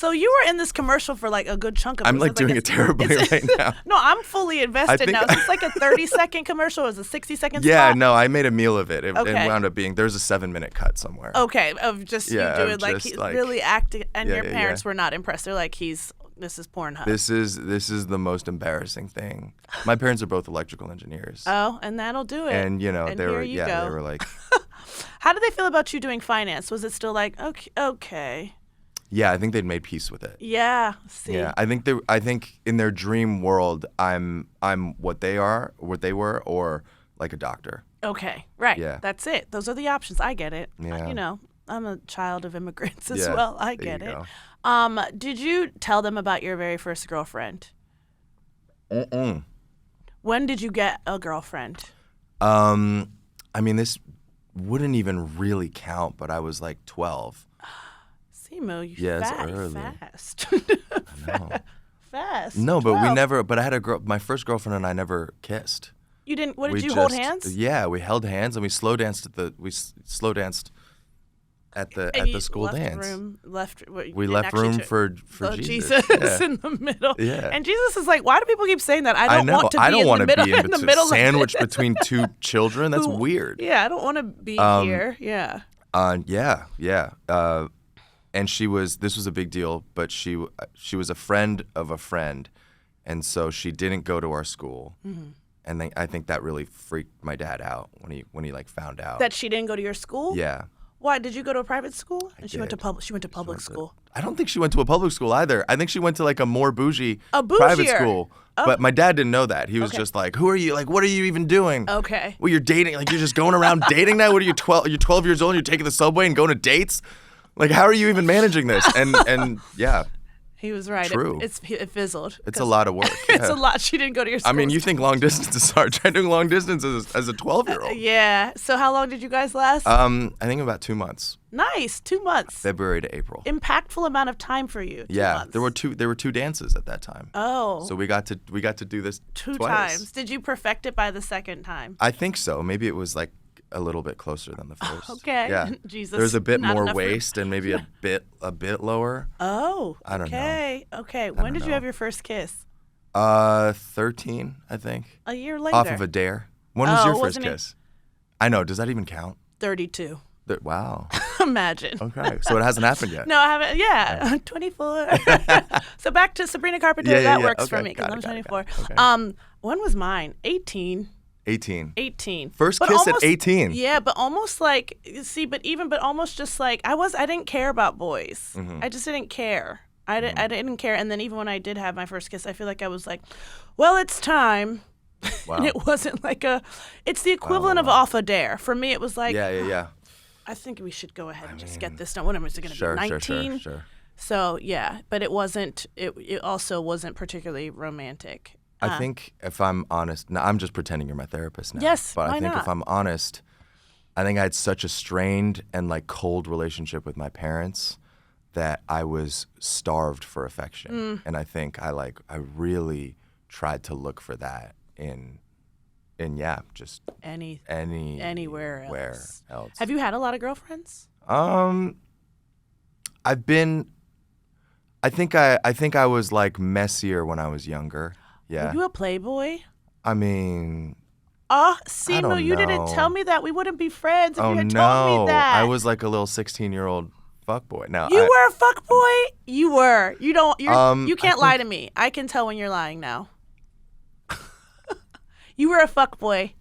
Speaker 1: So you were in this commercial for like a good chunk of it.
Speaker 2: I'm like
Speaker 1: So it's
Speaker 2: doing it terribly right now.
Speaker 1: No, I'm fully invested
Speaker 2: think
Speaker 1: now. Is this like a 30-second commercial? Is it a 60-second
Speaker 2: Yeah,
Speaker 1: spot?
Speaker 2: no, I made a meal of it. It
Speaker 1: Okay.
Speaker 2: wound up being, there's a 7-minute cut somewhere.
Speaker 1: Okay, of just
Speaker 2: Yeah,
Speaker 1: you
Speaker 2: of
Speaker 1: doing like
Speaker 2: just,
Speaker 1: he's
Speaker 2: like-
Speaker 1: really acting, and
Speaker 2: Yeah,
Speaker 1: your
Speaker 2: yeah,
Speaker 1: parents
Speaker 2: yeah.
Speaker 1: were not impressed. They're like, this is Pornhub.
Speaker 2: This is the most embarrassing thing. My parents are both electrical engineers.
Speaker 1: Oh, and that'll do it.
Speaker 2: And you know,
Speaker 1: And
Speaker 2: they
Speaker 1: here
Speaker 2: were
Speaker 1: you go.
Speaker 2: they were like,
Speaker 1: How did they feel about you doing finance? Was it still like, okay.
Speaker 2: yeah, I think they'd made peace with it.
Speaker 1: Yeah. See.
Speaker 2: Yeah, I think in their dream world, I'm what they were, or like a doctor.
Speaker 1: Okay. Right.
Speaker 2: Yeah.
Speaker 1: That's it. Those are the options. I get it.
Speaker 2: Yeah.
Speaker 1: You know, I'm a child of immigrants as
Speaker 2: Yeah,
Speaker 1: well. I
Speaker 2: there
Speaker 1: get
Speaker 2: you
Speaker 1: it.
Speaker 2: go.
Speaker 1: Did you tell them about your very first girlfriend? When did you get a girlfriend?
Speaker 2: I mean, this wouldn't even really count, but I was like 12.
Speaker 1: Simu, you
Speaker 2: Yeah, it's
Speaker 1: fat,
Speaker 2: early.
Speaker 1: fast.
Speaker 2: No.
Speaker 1: Fast.
Speaker 2: No, but
Speaker 1: 12.
Speaker 2: but I had my first girlfriend and I never kissed.
Speaker 1: You didn't. What did
Speaker 2: We
Speaker 1: you hold
Speaker 2: just-
Speaker 1: hands?
Speaker 2: Yeah, we held hands and we slow danced at
Speaker 1: And
Speaker 2: the
Speaker 1: you
Speaker 2: school
Speaker 1: left
Speaker 2: dance.
Speaker 1: We
Speaker 2: left room for Jesus. Yeah.
Speaker 1: in the middle.
Speaker 2: Yeah.
Speaker 1: And Jesus is like, why do people keep saying that? I don't
Speaker 2: I know.
Speaker 1: want to be
Speaker 2: I don't
Speaker 1: in
Speaker 2: want
Speaker 1: the
Speaker 2: to
Speaker 1: middle.
Speaker 2: be in
Speaker 1: in the
Speaker 2: between,
Speaker 1: middle
Speaker 2: sandwiched
Speaker 1: of
Speaker 2: between two children. That's weird.
Speaker 1: Yeah, I don't want to be here. Yeah.
Speaker 2: Yeah. And this was a big deal, but she was a friend of a friend, and so she didn't go to our school.
Speaker 1: Mm-hmm.
Speaker 2: And I think that really freaked my dad out when he like found out.
Speaker 1: That she didn't go to your school.
Speaker 2: Yeah.
Speaker 1: Why did you go to a private school? And she went to
Speaker 2: did.
Speaker 1: She went to public school.
Speaker 2: I don't think she went to a public school either. I think she went to like a more bougie
Speaker 1: A
Speaker 2: private
Speaker 1: bougier.
Speaker 2: school.
Speaker 1: Oh.
Speaker 2: But my dad didn't know that. He was
Speaker 1: Okay.
Speaker 2: just like, "Who are you? Like, what are you even doing?
Speaker 1: Okay.
Speaker 2: Well, you're dating. Like, you're just going around dating now. What are you 12? You're 12 years old. And you're taking the subway and going to dates. Like, how are you even managing this?" And yeah,
Speaker 1: He was right.
Speaker 2: True.
Speaker 1: It fizzled.
Speaker 2: it's a lot of work.
Speaker 1: It's
Speaker 2: yeah.
Speaker 1: a lot. She didn't go to your school.
Speaker 2: I mean, you think long distance is hard? Try doing long distance as a 12-year-old.
Speaker 1: Yeah. So how long did you guys last?
Speaker 2: I think about 2 months,
Speaker 1: Nice. 2 months.
Speaker 2: February to April.
Speaker 1: Impactful amount of time for you. 2
Speaker 2: Yeah,
Speaker 1: months.
Speaker 2: there were two dances at that time.
Speaker 1: Oh.
Speaker 2: So we got to do this
Speaker 1: two
Speaker 2: twice.
Speaker 1: times. Did you perfect it by the second time?
Speaker 2: I think so. Maybe it was like a little bit closer than the first.
Speaker 1: Okay.
Speaker 2: Yeah.
Speaker 1: Jesus,
Speaker 2: There's a bit
Speaker 1: not
Speaker 2: more
Speaker 1: enough room.
Speaker 2: waist and maybe a bit lower.
Speaker 1: Oh.
Speaker 2: I don't know.
Speaker 1: Okay. When
Speaker 2: don't
Speaker 1: did you
Speaker 2: know.
Speaker 1: have your first kiss?
Speaker 2: 13, I think.
Speaker 1: A year later.
Speaker 2: Off of a dare. When was
Speaker 1: Oh,
Speaker 2: your first
Speaker 1: wasn't it-
Speaker 2: kiss? I know. Does that even count?
Speaker 1: 32.
Speaker 2: Wow.
Speaker 1: Imagine.
Speaker 2: Okay. So it hasn't happened yet.
Speaker 1: No, I haven't. Yeah, 24. So back to Sabrina Carpenter.
Speaker 2: Yeah,
Speaker 1: that
Speaker 2: yeah.
Speaker 1: works for
Speaker 2: Okay,
Speaker 1: me because
Speaker 2: got
Speaker 1: I'm
Speaker 2: it, got it,
Speaker 1: 24.
Speaker 2: got it. Okay.
Speaker 1: When was mine? 18.
Speaker 2: 18.
Speaker 1: 18.
Speaker 2: First
Speaker 1: But
Speaker 2: kiss
Speaker 1: almost-
Speaker 2: at 18.
Speaker 1: Yeah, but almost like but almost just like I didn't care about boys.
Speaker 2: Mm-hmm.
Speaker 1: I just didn't care. I didn't care. And then even when I did have my first kiss, I feel like I was like, well, it's time.
Speaker 2: Wow.
Speaker 1: And it wasn't like it's the equivalent of off a dare. For me, it was like,
Speaker 2: Yeah.
Speaker 1: I think we should go ahead and just get this done. What am I going to
Speaker 2: Sure,
Speaker 1: be, 19?
Speaker 2: sure.
Speaker 1: So, yeah, but it wasn't, it also wasn't particularly romantic.
Speaker 2: I think if I'm honest, now I'm just pretending you're my therapist now.
Speaker 1: Yes,
Speaker 2: But
Speaker 1: why
Speaker 2: I think
Speaker 1: not?
Speaker 2: if I'm honest, I think I had such a strained and like cold relationship with my parents that I was starved for affection. And I think I really tried to look for that in just
Speaker 1: Anywhere
Speaker 2: else.
Speaker 1: Have you had a lot of girlfriends?
Speaker 2: I've been I think I was like messier when I was younger. Yeah.
Speaker 1: Were you a playboy?
Speaker 2: I mean,
Speaker 1: Simu,
Speaker 2: don't
Speaker 1: you didn't
Speaker 2: know.
Speaker 1: tell me that. We wouldn't be friends if
Speaker 2: oh
Speaker 1: you had
Speaker 2: no.
Speaker 1: told me that.
Speaker 2: I was like a little 16-year-old fuckboy. Now
Speaker 1: You were a fuckboy? You were. You don't. You
Speaker 2: I
Speaker 1: can't lie to me. I can tell when you're lying now. You were a fuckboy.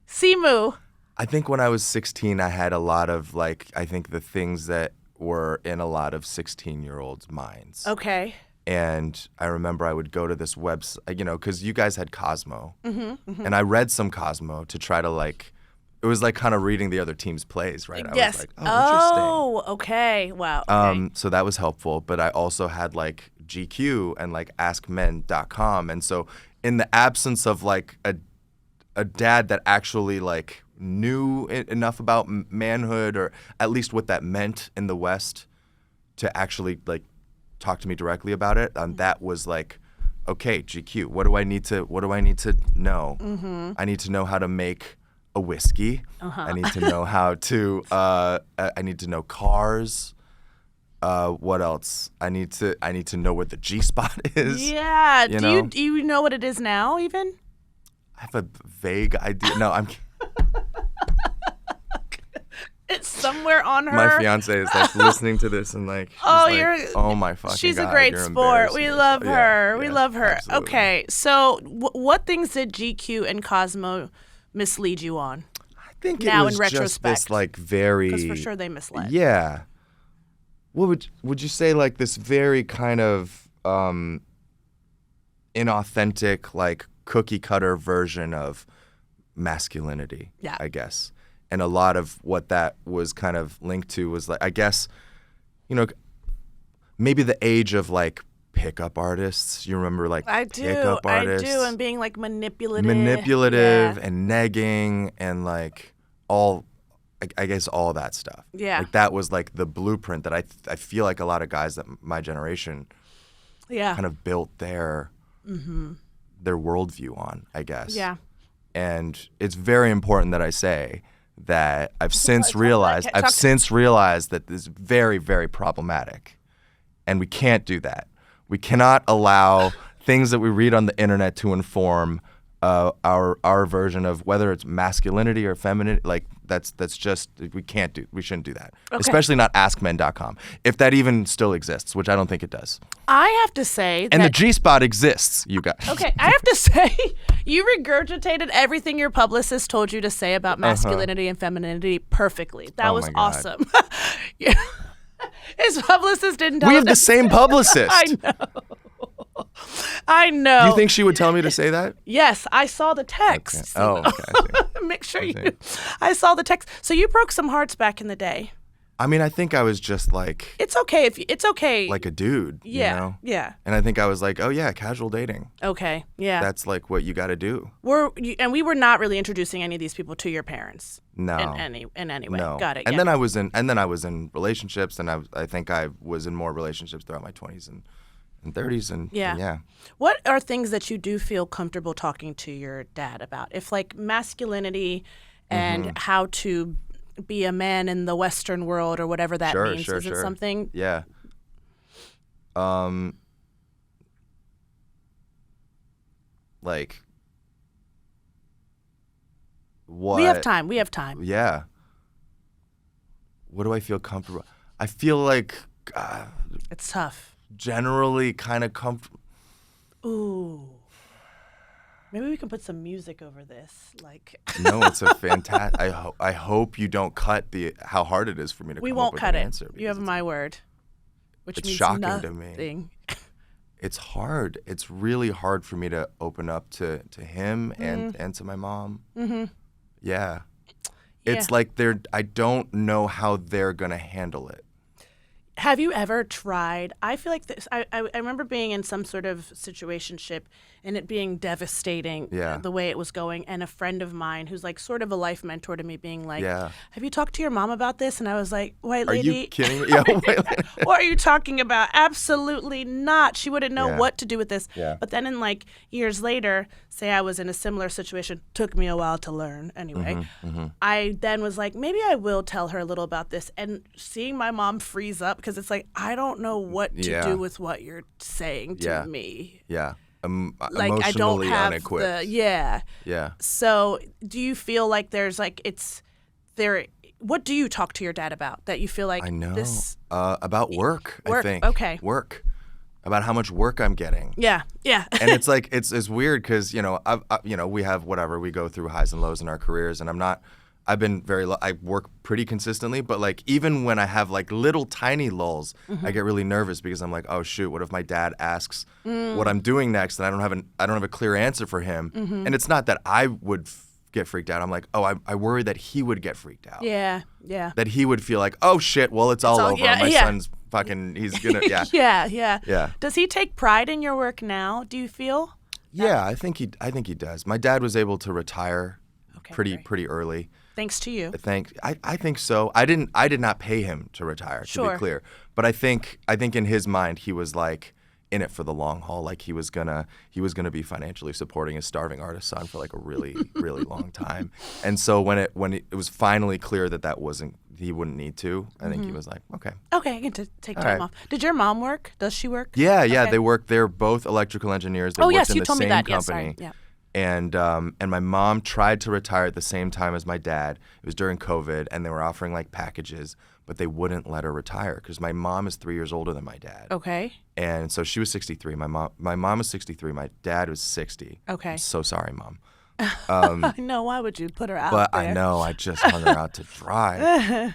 Speaker 1: Simu.
Speaker 2: I think when I was 16, I had a lot of like I think the things that were in a lot of 16-year-olds' minds.
Speaker 1: Okay.
Speaker 2: And I remember I would go to this website, because you guys had Cosmo, and I read some Cosmo to try to like, it was like kind of reading the other team's plays, right? I
Speaker 1: Yes.
Speaker 2: was like, interesting.
Speaker 1: Oh, okay. Wow. Okay.
Speaker 2: So that was helpful, but I also had like GQ and like AskMen.com, and so in the absence of like a dad that actually like knew enough about manhood, or at least what that meant in the West, to actually like talk to me directly about it, that was like, okay, GQ, what do I need to know? Mm-hmm. I need to know how to make a whiskey. I need to know how to I need to know cars. What else? I need to know where the G spot is.
Speaker 1: Yeah.
Speaker 2: You
Speaker 1: Do
Speaker 2: know?
Speaker 1: you know what it is now? Even.
Speaker 2: I have a vague idea. No, I'm.
Speaker 1: It's somewhere on her.
Speaker 2: My fiance is like listening to this and like, she's
Speaker 1: Oh,
Speaker 2: like,
Speaker 1: you're.
Speaker 2: oh my fucking
Speaker 1: She's
Speaker 2: God,
Speaker 1: a great
Speaker 2: you're
Speaker 1: sport.
Speaker 2: embarrassing
Speaker 1: We
Speaker 2: yourself."
Speaker 1: love her. We
Speaker 2: Yeah,
Speaker 1: love her.
Speaker 2: absolutely.
Speaker 1: Okay, so what things did GQ and Cosmo mislead you on?
Speaker 2: I think
Speaker 1: Now
Speaker 2: it was
Speaker 1: in
Speaker 2: just
Speaker 1: retrospect.
Speaker 2: this like very.
Speaker 1: Because for sure they misled.
Speaker 2: Yeah. What would you say like this very kind of inauthentic like cookie cutter version of masculinity?
Speaker 1: Yeah.
Speaker 2: I guess. And a lot of what that was kind of linked to was like, I guess, maybe the age of like pickup artists. You remember like pickup artists?
Speaker 1: I do, and being like manipulative. Yeah.
Speaker 2: And negging and like all, I guess all that stuff.
Speaker 1: Yeah.
Speaker 2: Like that was like the blueprint that I feel like a lot of guys that my generation kind of built their worldview on, I guess.
Speaker 1: Yeah.
Speaker 2: And it's very important that I say that I've since realized that this is very, very problematic. And we can't do that. We cannot allow things that we read on the internet to inform our version of whether it's masculinity or femininity. Like that's just we shouldn't do that.
Speaker 1: Okay.
Speaker 2: Especially not askmen.com. If that even still exists, which I don't think it does.
Speaker 1: I have to say
Speaker 2: And
Speaker 1: that,
Speaker 2: the G-spot exists, you guys.
Speaker 1: Okay, I have to say, you regurgitated everything your publicist told you to say about masculinity and femininity perfectly. That
Speaker 2: Oh
Speaker 1: was
Speaker 2: my God.
Speaker 1: awesome. Yeah. His publicist didn't tell
Speaker 2: We
Speaker 1: him
Speaker 2: have the
Speaker 1: that.
Speaker 2: same publicist.
Speaker 1: I know.
Speaker 2: Do you think she would tell me to say that?
Speaker 1: Yes, I saw the text.
Speaker 2: Okay. Oh, okay. I see.
Speaker 1: Make sure I saw the text. So you broke some hearts back in the day.
Speaker 2: I mean, I think I was just like
Speaker 1: It's okay if it's okay.
Speaker 2: like a dude,
Speaker 1: yeah,
Speaker 2: you know?
Speaker 1: yeah.
Speaker 2: And I think I was like, oh yeah, casual dating.
Speaker 1: Okay, yeah.
Speaker 2: That's like what you got to do.
Speaker 1: And we were not really introducing any of these people to your parents.
Speaker 2: No.
Speaker 1: In any way.
Speaker 2: No.
Speaker 1: Got it.
Speaker 2: And
Speaker 1: yeah.
Speaker 2: then I was in relationships, and I think I was in more relationships throughout my 20s and 30s, and yeah.
Speaker 1: What are things that you do feel comfortable talking to your dad about? If like masculinity and how to be a man in the Western world or whatever that means. Is it something?
Speaker 2: Yeah. Like what?
Speaker 1: We have time.
Speaker 2: Yeah. What do I feel comfortable? I feel like
Speaker 1: It's tough.
Speaker 2: generally kind of comfortable.
Speaker 1: Ooh. Maybe we can put some music over this. Like
Speaker 2: No, it's a fantastic. I hope you don't cut how hard it is for me to.
Speaker 1: we
Speaker 2: come
Speaker 1: won't
Speaker 2: up with
Speaker 1: cut
Speaker 2: an
Speaker 1: it.
Speaker 2: Answer
Speaker 1: You have
Speaker 2: because
Speaker 1: my word. Which
Speaker 2: it's
Speaker 1: means
Speaker 2: shocking
Speaker 1: nothing.
Speaker 2: to me. It's hard. It's really hard for me to open up to him and to my mom. Mm-hmm. Yeah. It's like I don't know how they're gonna handle it.
Speaker 1: Have you ever tried? I feel like this. I remember being in some sort of situationship and it being devastating the way it was going. And a friend of mine who's like sort of a life mentor to me being like, have you talked to your mom about this? And I was like, white lady.
Speaker 2: Are you kidding me? Yeah, white lady.
Speaker 1: What are you talking about? Absolutely not. She wouldn't know
Speaker 2: Yeah.
Speaker 1: what to do with this.
Speaker 2: Yeah.
Speaker 1: But then in like years later, say I was in a similar situation, took me a while to learn anyway. I then was like, maybe I will tell her a little about this. And seeing my mom freeze up because it's like, I don't know what to do with what you're saying to me.
Speaker 2: Yeah.
Speaker 1: Like I don't
Speaker 2: emotionally
Speaker 1: have
Speaker 2: unequipped.
Speaker 1: Yeah. So do you feel like there's like what do you talk to your dad about that you feel like
Speaker 2: I know.
Speaker 1: this
Speaker 2: About work, I think.
Speaker 1: Okay.
Speaker 2: Work. About how much work I'm getting.
Speaker 1: Yeah.
Speaker 2: And it's like it's weird because we have whatever, we go through highs and lows in our careers, and I've been I work pretty consistently, but like even when I have like little tiny lulls, I get really nervous because I'm like, oh shoot, what if my dad asks what I'm doing next and I don't have a clear answer for him? And it's not that I would get freaked out. I'm like, oh, I worry that he would get freaked out.
Speaker 1: Yeah.
Speaker 2: That he would feel like, oh shit, well it's all over. My son's fucking, he's gonna,
Speaker 1: Yeah. Does he take pride in your work now? Do you feel?
Speaker 2: Yeah, I think he does. My dad was able to retire pretty early.
Speaker 1: Thanks to you.
Speaker 2: I think so. I did not pay him to retire, to be clear. But I think in his mind he was like in it for the long haul. Like he was gonna be financially supporting his starving artist son for like a really really long time. And so when it was finally clear that wasn't, he wouldn't need to. I think he was like, okay.
Speaker 1: Okay, I get to take
Speaker 2: All
Speaker 1: time
Speaker 2: right.
Speaker 1: off. Did your mom work? Does she work?
Speaker 2: Yeah,
Speaker 1: Okay.
Speaker 2: They work. They're both electrical engineers. They
Speaker 1: Oh,
Speaker 2: worked
Speaker 1: yes,
Speaker 2: in
Speaker 1: you
Speaker 2: the
Speaker 1: told me
Speaker 2: same
Speaker 1: that. Yes,
Speaker 2: company.
Speaker 1: sorry. Yeah.
Speaker 2: And my mom tried to retire at the same time as my dad. It was during COVID, and they were offering like packages, but they wouldn't let her retire because my mom is 3 years older than my dad.
Speaker 1: Okay.
Speaker 2: And so she was 63. My mom was 63. My dad was 60.
Speaker 1: Okay.
Speaker 2: I'm so sorry, Mom.
Speaker 1: I know. Why would you put her out
Speaker 2: But
Speaker 1: there?
Speaker 2: I know I just hung her out to dry.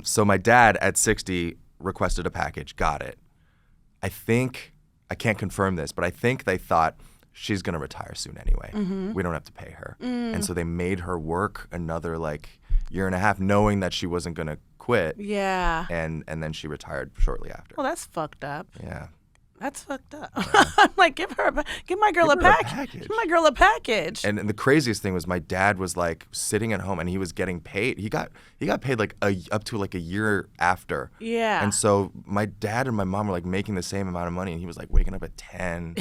Speaker 2: So my dad at 60 requested a package, got it. I can't confirm this, but I think they thought she's going to retire soon anyway. We don't have to pay her. And so they made her work another like year and a half knowing that she wasn't going to quit.
Speaker 1: Yeah.
Speaker 2: And then she retired shortly after.
Speaker 1: Well, that's fucked up.
Speaker 2: Yeah.
Speaker 1: That's fucked up. I'm like, give my girl a package. Give my girl a package.
Speaker 2: And the craziest thing was my dad was like sitting at home and he was getting paid. He got paid like up to like a year after.
Speaker 1: Yeah.
Speaker 2: And so my dad and my mom were like making the same amount of money, and he was like waking up at 10,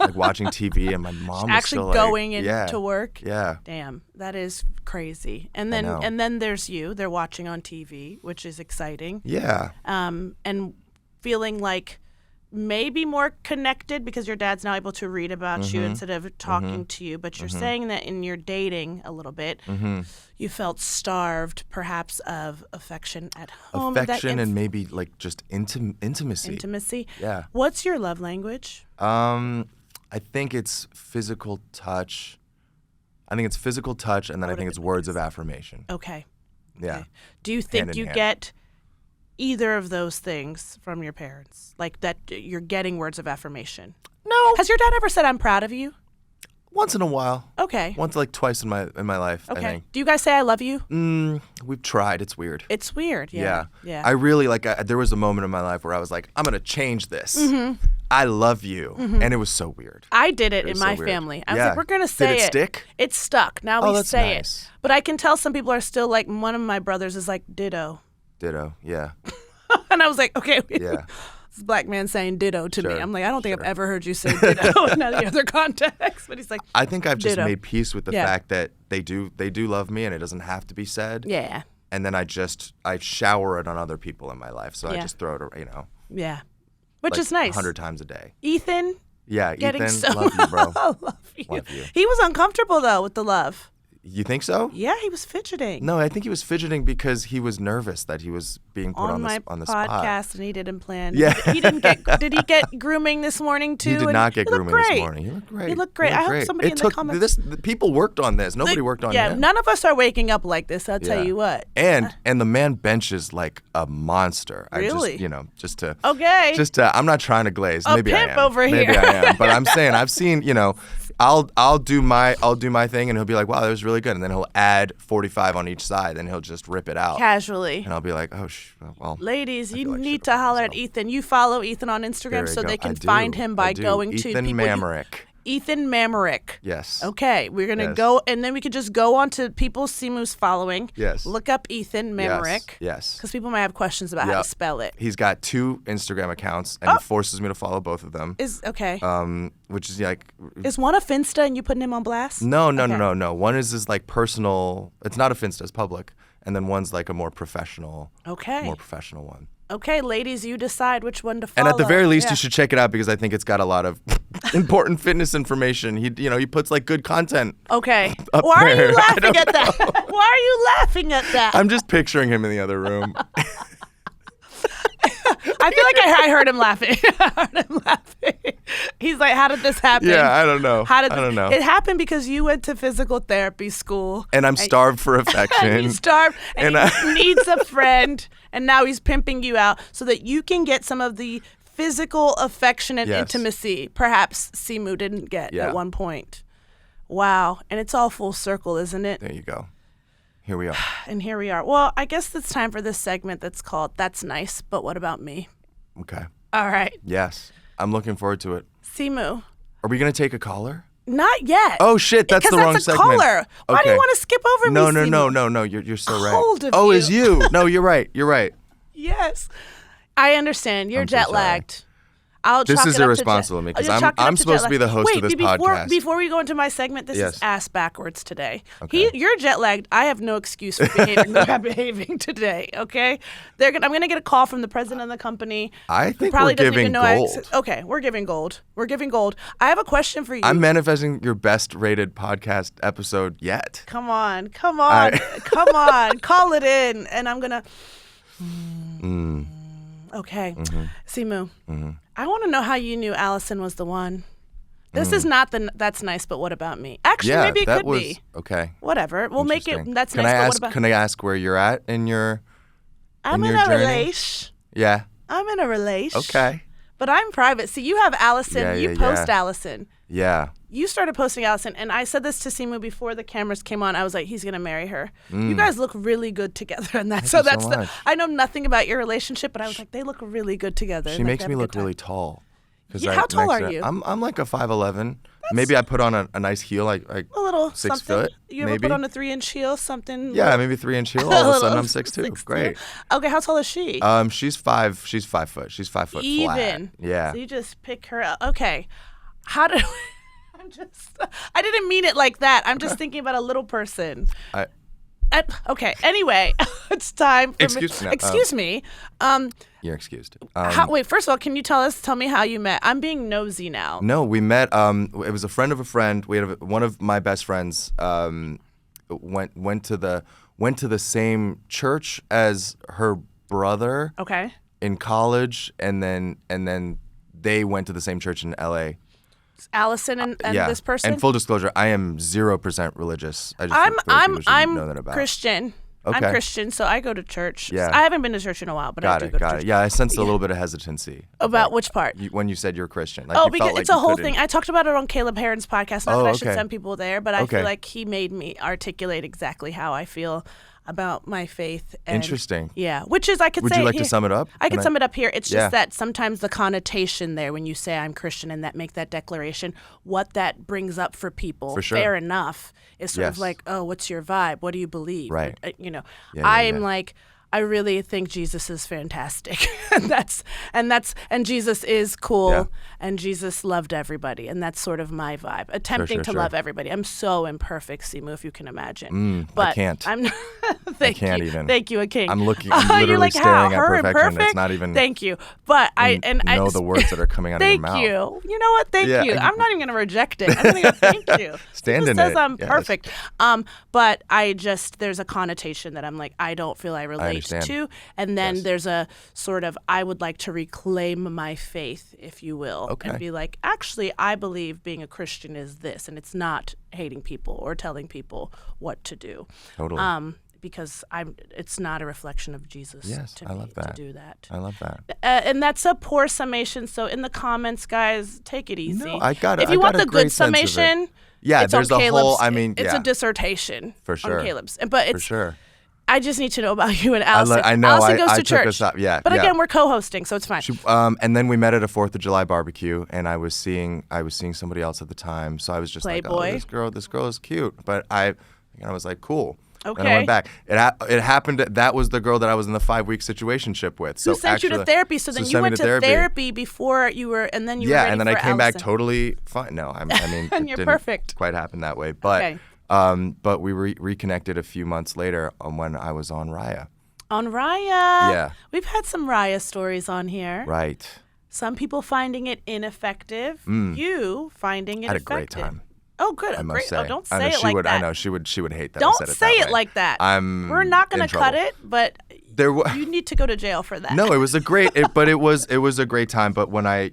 Speaker 2: like watching TV, and my mom was
Speaker 1: actually
Speaker 2: still,
Speaker 1: going
Speaker 2: like,
Speaker 1: to work.
Speaker 2: Yeah.
Speaker 1: Damn, that is crazy. And then
Speaker 2: know.
Speaker 1: and then there's you. They're watching on TV, which is exciting.
Speaker 2: Yeah.
Speaker 1: And feeling like maybe more connected because your dad's now able to read about you instead of talking to you. But you're saying that in your dating a little bit, you felt starved, perhaps, of affection at home.
Speaker 2: Affection and maybe like just intimacy.
Speaker 1: Intimacy.
Speaker 2: Yeah.
Speaker 1: What's your love language?
Speaker 2: I think it's physical touch. And then I think it's words of affirmation.
Speaker 1: Okay.
Speaker 2: Yeah.
Speaker 1: Okay. Do you think
Speaker 2: Hand in
Speaker 1: you
Speaker 2: hand.
Speaker 1: get either of those things from your parents? Like that you're getting words of affirmation?
Speaker 2: No.
Speaker 1: Has your dad ever said, "I'm proud of you"?
Speaker 2: Once in a while.
Speaker 1: Okay.
Speaker 2: Once, like twice in my life, I
Speaker 1: Okay.
Speaker 2: think.
Speaker 1: Do you guys say "I love you"?
Speaker 2: We've tried. It's weird.
Speaker 1: It's weird. Yeah. Yeah.
Speaker 2: I really there was a moment in my life where I was like, I'm going to change this. I love you. And it was so weird.
Speaker 1: I did it
Speaker 2: was
Speaker 1: in
Speaker 2: so
Speaker 1: my
Speaker 2: weird.
Speaker 1: family. I was
Speaker 2: Yeah.
Speaker 1: like, we're going to say
Speaker 2: Did it stick?
Speaker 1: It's stuck. Now
Speaker 2: Oh,
Speaker 1: we
Speaker 2: that's
Speaker 1: say
Speaker 2: nice.
Speaker 1: it. But I can tell some people are still like, one of my brothers is like, ditto.
Speaker 2: Ditto. Yeah.
Speaker 1: And I was like, okay.
Speaker 2: Yeah.
Speaker 1: This black man saying ditto to me.
Speaker 2: Sure,
Speaker 1: I'm like, I don't think I've ever heard you say ditto in any other context. But he's like,
Speaker 2: I think I've just
Speaker 1: Ditto.
Speaker 2: made peace with the
Speaker 1: Yeah.
Speaker 2: fact that they do love me and it doesn't have to be said.
Speaker 1: yeah.
Speaker 2: And then I shower it on other people in my life. So I
Speaker 1: Yeah.
Speaker 2: just throw it,
Speaker 1: Yeah. Which
Speaker 2: like
Speaker 1: is nice.
Speaker 2: 100 times a day.
Speaker 1: Ethan,
Speaker 2: Yeah,
Speaker 1: getting
Speaker 2: Ethan,
Speaker 1: so
Speaker 2: love you, bro.
Speaker 1: I love you.
Speaker 2: Love you.
Speaker 1: He was uncomfortable though with the love.
Speaker 2: You think so?
Speaker 1: Yeah, he was fidgeting.
Speaker 2: No, I think he was fidgeting because he was nervous that he was being put on
Speaker 1: my
Speaker 2: the
Speaker 1: podcast,
Speaker 2: spot.
Speaker 1: and he didn't plan.
Speaker 2: Yeah.
Speaker 1: He didn't get. Did he get grooming this morning too?
Speaker 2: He did
Speaker 1: And
Speaker 2: not get
Speaker 1: he looked
Speaker 2: grooming this
Speaker 1: great.
Speaker 2: morning. He looked great.
Speaker 1: He looked great. I hope somebody in the comments.
Speaker 2: The people worked on this. Nobody worked on
Speaker 1: Yeah,
Speaker 2: him.
Speaker 1: none of us are waking up like this. I'll tell
Speaker 2: Yeah.
Speaker 1: you what.
Speaker 2: And the man benches like a monster.
Speaker 1: Really?
Speaker 2: I just
Speaker 1: Okay.
Speaker 2: I'm not trying to glaze.
Speaker 1: A
Speaker 2: Maybe
Speaker 1: pimp
Speaker 2: I am.
Speaker 1: over
Speaker 2: Maybe
Speaker 1: here.
Speaker 2: I am. But I'm saying I've seen, I'll do my thing and he'll be like, wow, that was really good. And then he'll add 45 on each side and he'll just rip it out.
Speaker 1: Casually.
Speaker 2: And I'll be like, oh, well.
Speaker 1: Ladies, you
Speaker 2: feel like
Speaker 1: need
Speaker 2: shit
Speaker 1: to
Speaker 2: about
Speaker 1: holler at
Speaker 2: myself.
Speaker 1: Ethan. You follow Ethan on
Speaker 2: There
Speaker 1: Instagram
Speaker 2: we
Speaker 1: so
Speaker 2: go.
Speaker 1: they can
Speaker 2: I do.
Speaker 1: find him by
Speaker 2: I do.
Speaker 1: going to
Speaker 2: Ethan
Speaker 1: people.
Speaker 2: Mamerick.
Speaker 1: Ethan Mamerick.
Speaker 2: Yes.
Speaker 1: Okay, we're gonna
Speaker 2: Yes.
Speaker 1: go, and then we could just go on to people Simu's following.
Speaker 2: Yes.
Speaker 1: Look up Ethan Mamerick.
Speaker 2: Yes.
Speaker 1: Because people might have questions about how
Speaker 2: Yep.
Speaker 1: to spell it.
Speaker 2: He's got 2 Instagram accounts and
Speaker 1: Oh.
Speaker 2: he forces me to follow both of them.
Speaker 1: Is okay.
Speaker 2: Which is like
Speaker 1: Is one a Finsta and you putting him on blast?
Speaker 2: no.
Speaker 1: Okay.
Speaker 2: One is like personal. It's not a Finsta, it's public. And then one's like a more professional one.
Speaker 1: Okay, ladies, you decide which one to follow.
Speaker 2: And at the very least,
Speaker 1: Yeah.
Speaker 2: you should check it out because I think it's got a lot of important fitness information. He puts like good content.
Speaker 1: Okay.
Speaker 2: up
Speaker 1: Why are
Speaker 2: there.
Speaker 1: you
Speaker 2: I
Speaker 1: laughing
Speaker 2: don't
Speaker 1: at that? Why are you laughing at that?
Speaker 2: I'm just picturing him in the other room.
Speaker 1: I feel like I heard him laughing. I heard him laughing. He's like, how did this happen?
Speaker 2: Yeah, I don't know.
Speaker 1: How did
Speaker 2: I don't know.
Speaker 1: It happened because you went to physical therapy school.
Speaker 2: And I'm starved for affection.
Speaker 1: And he's starved and
Speaker 2: And
Speaker 1: he needs a friend. And now he's pimping you out so that you can get some of the physical affection and
Speaker 2: Yes.
Speaker 1: intimacy perhaps Simu didn't get
Speaker 2: Yeah.
Speaker 1: at one point. Wow. And it's all full circle, isn't it?
Speaker 2: There you go. Here we are.
Speaker 1: And here we are. Well, I guess it's time for this segment that's called That's Nice, but What About Me?
Speaker 2: Okay.
Speaker 1: All right.
Speaker 2: Yes. I'm looking forward to it.
Speaker 1: Simu.
Speaker 2: Are we going to take a caller?
Speaker 1: Not yet.
Speaker 2: Oh, shit. That's the
Speaker 1: Because
Speaker 2: wrong
Speaker 1: that's a
Speaker 2: segment.
Speaker 1: caller. Why do you
Speaker 2: Okay.
Speaker 1: want to skip over
Speaker 2: No,
Speaker 1: me,
Speaker 2: no,
Speaker 1: Simu?
Speaker 2: no. You're so right.
Speaker 1: Hold of
Speaker 2: oh,
Speaker 1: you.
Speaker 2: it's you. No, you're right. You're right.
Speaker 1: Yes. I understand. You're
Speaker 2: I'm so
Speaker 1: jet
Speaker 2: sorry.
Speaker 1: lagged. I'll
Speaker 2: This
Speaker 1: chalk
Speaker 2: is
Speaker 1: it up
Speaker 2: irresponsible of me because I'm supposed to be the host of this podcast.
Speaker 1: Before we go into my segment, this
Speaker 2: Yes.
Speaker 1: is ass backwards today.
Speaker 2: Okay.
Speaker 1: You're jet lagged. I have no excuse for behaving the way I'm behaving today. Okay, I'm gonna get a call from the president of the company.
Speaker 2: I
Speaker 1: who
Speaker 2: think
Speaker 1: probably
Speaker 2: we're
Speaker 1: doesn't
Speaker 2: giving
Speaker 1: even know
Speaker 2: gold.
Speaker 1: Okay, we're giving gold. We're giving gold. I have a question for you.
Speaker 2: I'm manifesting your best rated podcast episode yet.
Speaker 1: Come on, come on, come on. Call it in, and I'm gonna. Okay, Simu. I want to know how you knew Allison was the one. This is not that's nice, but what about me? Actually,
Speaker 2: Yeah,
Speaker 1: maybe it
Speaker 2: that
Speaker 1: could
Speaker 2: was
Speaker 1: be.
Speaker 2: okay.
Speaker 1: Whatever. We'll make it.
Speaker 2: Interesting.
Speaker 1: That's
Speaker 2: Can
Speaker 1: nice,
Speaker 2: I
Speaker 1: but
Speaker 2: ask?
Speaker 1: what about?
Speaker 2: Can I ask where you're at in your?
Speaker 1: I'm
Speaker 2: in
Speaker 1: in
Speaker 2: your
Speaker 1: a
Speaker 2: journey?
Speaker 1: relation.
Speaker 2: Yeah.
Speaker 1: I'm in a relation.
Speaker 2: Okay.
Speaker 1: But I'm private. See, you have Allison.
Speaker 2: Yeah,
Speaker 1: you
Speaker 2: yeah,
Speaker 1: post
Speaker 2: yeah.
Speaker 1: Allison.
Speaker 2: Yeah.
Speaker 1: You started posting Allison, and I said this to Simu before the cameras came on. I was like, he's gonna marry her. You guys look really good together, and that's
Speaker 2: Thank you
Speaker 1: that's
Speaker 2: so
Speaker 1: the.
Speaker 2: much.
Speaker 1: I know nothing about your relationship, but I was like, they look really good together.
Speaker 2: She
Speaker 1: Like,
Speaker 2: makes
Speaker 1: they
Speaker 2: me
Speaker 1: have a
Speaker 2: look
Speaker 1: good time.
Speaker 2: really tall. 'Cause
Speaker 1: Yeah, how tall
Speaker 2: next
Speaker 1: are
Speaker 2: to-
Speaker 1: you?
Speaker 2: I'm like a 5'11". Maybe I put on a nice heel, like
Speaker 1: A little
Speaker 2: 6
Speaker 1: something.
Speaker 2: foot.
Speaker 1: You ever
Speaker 2: maybe.
Speaker 1: put on a 3-inch heel, something?
Speaker 2: Yeah, maybe 3-inch heel. All of a sudden, I'm 6'2".
Speaker 1: 6'2".
Speaker 2: Great.
Speaker 1: Okay, how tall is she?
Speaker 2: She's 5. She's 5 foot. She's 5 foot
Speaker 1: Even.
Speaker 2: flat. Yeah.
Speaker 1: So you just pick her up. Okay. How do I didn't mean it like that. I'm just thinking about a little person. Okay. Anyway, it's time for
Speaker 2: Excuse me. No,
Speaker 1: Excuse me.
Speaker 2: You're excused.
Speaker 1: Wait, first of all, can you tell me how you met? I'm being nosy now.
Speaker 2: No, we met. It was a friend of a friend. We had one of my best friends. Went to the same church as her brother
Speaker 1: Okay.
Speaker 2: in college, and then they went to the same church in L.A.
Speaker 1: Allison and
Speaker 2: Yeah.
Speaker 1: this person?
Speaker 2: And full disclosure, I am 0% religious. I just feel like people should know that about.
Speaker 1: Christian.
Speaker 2: Okay.
Speaker 1: I'm Christian, so I go to church.
Speaker 2: Yeah.
Speaker 1: I haven't been to church in a while, but I do go to
Speaker 2: Got
Speaker 1: church.
Speaker 2: it. Yeah, I sensed a little bit of hesitancy.
Speaker 1: About which part?
Speaker 2: When you said you're Christian. Like
Speaker 1: Oh,
Speaker 2: you
Speaker 1: because
Speaker 2: felt like
Speaker 1: it's a
Speaker 2: you
Speaker 1: whole
Speaker 2: couldn't-
Speaker 1: thing. I talked about it on Caleb Heron's podcast. Not
Speaker 2: Oh,
Speaker 1: that I should
Speaker 2: okay.
Speaker 1: send people there, but I
Speaker 2: Okay.
Speaker 1: feel like he made me articulate exactly how I feel about my faith. And,
Speaker 2: Interesting.
Speaker 1: Yeah, which is I could
Speaker 2: Would
Speaker 1: say.
Speaker 2: you like
Speaker 1: here.
Speaker 2: to sum it up?
Speaker 1: I could sum it up here. It's
Speaker 2: Yeah.
Speaker 1: just that sometimes the connotation there when you say I'm Christian and that make that declaration, what that brings up for people,
Speaker 2: For sure.
Speaker 1: fair enough, is sort of
Speaker 2: Yes.
Speaker 1: like, oh, what's your vibe? What do you believe?
Speaker 2: Right.
Speaker 1: You know,
Speaker 2: Yeah,
Speaker 1: I'm
Speaker 2: yeah.
Speaker 1: like. I really think Jesus is fantastic, and Jesus is cool,
Speaker 2: Yeah.
Speaker 1: and Jesus loved everybody, and that's sort of my vibe. Attempting to
Speaker 2: sure.
Speaker 1: love everybody. I'm so imperfect, Simu, if you can imagine. But
Speaker 2: I can't.
Speaker 1: I'm. Thank
Speaker 2: can't
Speaker 1: you.
Speaker 2: even.
Speaker 1: Thank you, a king.
Speaker 2: I'm looking.
Speaker 1: You're
Speaker 2: I'm literally
Speaker 1: like,
Speaker 2: staring
Speaker 1: how?
Speaker 2: at
Speaker 1: Her and
Speaker 2: perfection.
Speaker 1: perfect?
Speaker 2: It's not even.
Speaker 1: Thank you, but I
Speaker 2: know the words that are coming out of your
Speaker 1: Thank
Speaker 2: mouth.
Speaker 1: you. You know what? Thank
Speaker 2: Yeah.
Speaker 1: you. I'm not even gonna reject it. I'm gonna go thank you.
Speaker 2: Stand
Speaker 1: Jesus
Speaker 2: in
Speaker 1: says
Speaker 2: it.
Speaker 1: I'm
Speaker 2: Yes.
Speaker 1: perfect. But there's a connotation that I'm like I don't feel I relate
Speaker 2: understand.
Speaker 1: to, and then
Speaker 2: Yes.
Speaker 1: there's a sort of I would like to reclaim my faith, if you will,
Speaker 2: Okay.
Speaker 1: and be like, actually, I believe being a Christian is this, and it's not hating people or telling people what to do.
Speaker 2: Totally.
Speaker 1: Because it's not a reflection of Jesus
Speaker 2: Yes,
Speaker 1: to
Speaker 2: I
Speaker 1: me
Speaker 2: love that.
Speaker 1: to do that.
Speaker 2: I love that.
Speaker 1: And that's a poor summation. So in the comments, guys, take it easy.
Speaker 2: No, I got it.
Speaker 1: If you
Speaker 2: I
Speaker 1: want
Speaker 2: got a
Speaker 1: the
Speaker 2: great
Speaker 1: good
Speaker 2: sense of it.
Speaker 1: summation,
Speaker 2: Yeah,
Speaker 1: it's
Speaker 2: there's
Speaker 1: on
Speaker 2: a
Speaker 1: Caleb's.
Speaker 2: whole. I mean,
Speaker 1: it's
Speaker 2: yeah,
Speaker 1: a dissertation
Speaker 2: for sure.
Speaker 1: on Caleb's. But it's
Speaker 2: for sure.
Speaker 1: I just need to know about you and Allison.
Speaker 2: I know.
Speaker 1: Allison goes
Speaker 2: I
Speaker 1: to
Speaker 2: took
Speaker 1: church.
Speaker 2: us up. Yeah,
Speaker 1: But
Speaker 2: yeah.
Speaker 1: again, we're co-hosting, so it's fine.
Speaker 2: And then we met at a 4th of July barbecue, and I was seeing somebody else at the time, so I was just like,
Speaker 1: Playboy.
Speaker 2: oh, this girl is cute. But I was like, cool.
Speaker 1: Okay.
Speaker 2: Then I went back. It happened. That was the girl that I was in the 5-week situationship with. So
Speaker 1: Who sent you to therapy? So then you
Speaker 2: sent me
Speaker 1: went
Speaker 2: to
Speaker 1: to therapy before you were, and then you were
Speaker 2: Yeah,
Speaker 1: ready
Speaker 2: and then
Speaker 1: for
Speaker 2: I came back
Speaker 1: Allison.
Speaker 2: totally fine. No, I mean,
Speaker 1: And
Speaker 2: it
Speaker 1: you're
Speaker 2: didn't
Speaker 1: perfect.
Speaker 2: quite happen that way. But
Speaker 1: Okay.
Speaker 2: but we reconnected a few months later when I was on Raya.
Speaker 1: On Raya.
Speaker 2: Yeah.
Speaker 1: We've had some Raya stories on here.
Speaker 2: Right.
Speaker 1: Some people finding it ineffective. You finding it
Speaker 2: Had a
Speaker 1: effective.
Speaker 2: great time.
Speaker 1: Oh, good.
Speaker 2: I must
Speaker 1: Great.
Speaker 2: say.
Speaker 1: Oh, don't
Speaker 2: I know
Speaker 1: say it
Speaker 2: she
Speaker 1: like
Speaker 2: would.
Speaker 1: that.
Speaker 2: I know she would hate that. I
Speaker 1: Don't
Speaker 2: said it
Speaker 1: say
Speaker 2: that
Speaker 1: it
Speaker 2: way.
Speaker 1: like that. We're not
Speaker 2: in
Speaker 1: going to
Speaker 2: trouble.
Speaker 1: cut it, but
Speaker 2: There was.
Speaker 1: you need to go to jail for that.
Speaker 2: No, it was a great. It was a great time. But when I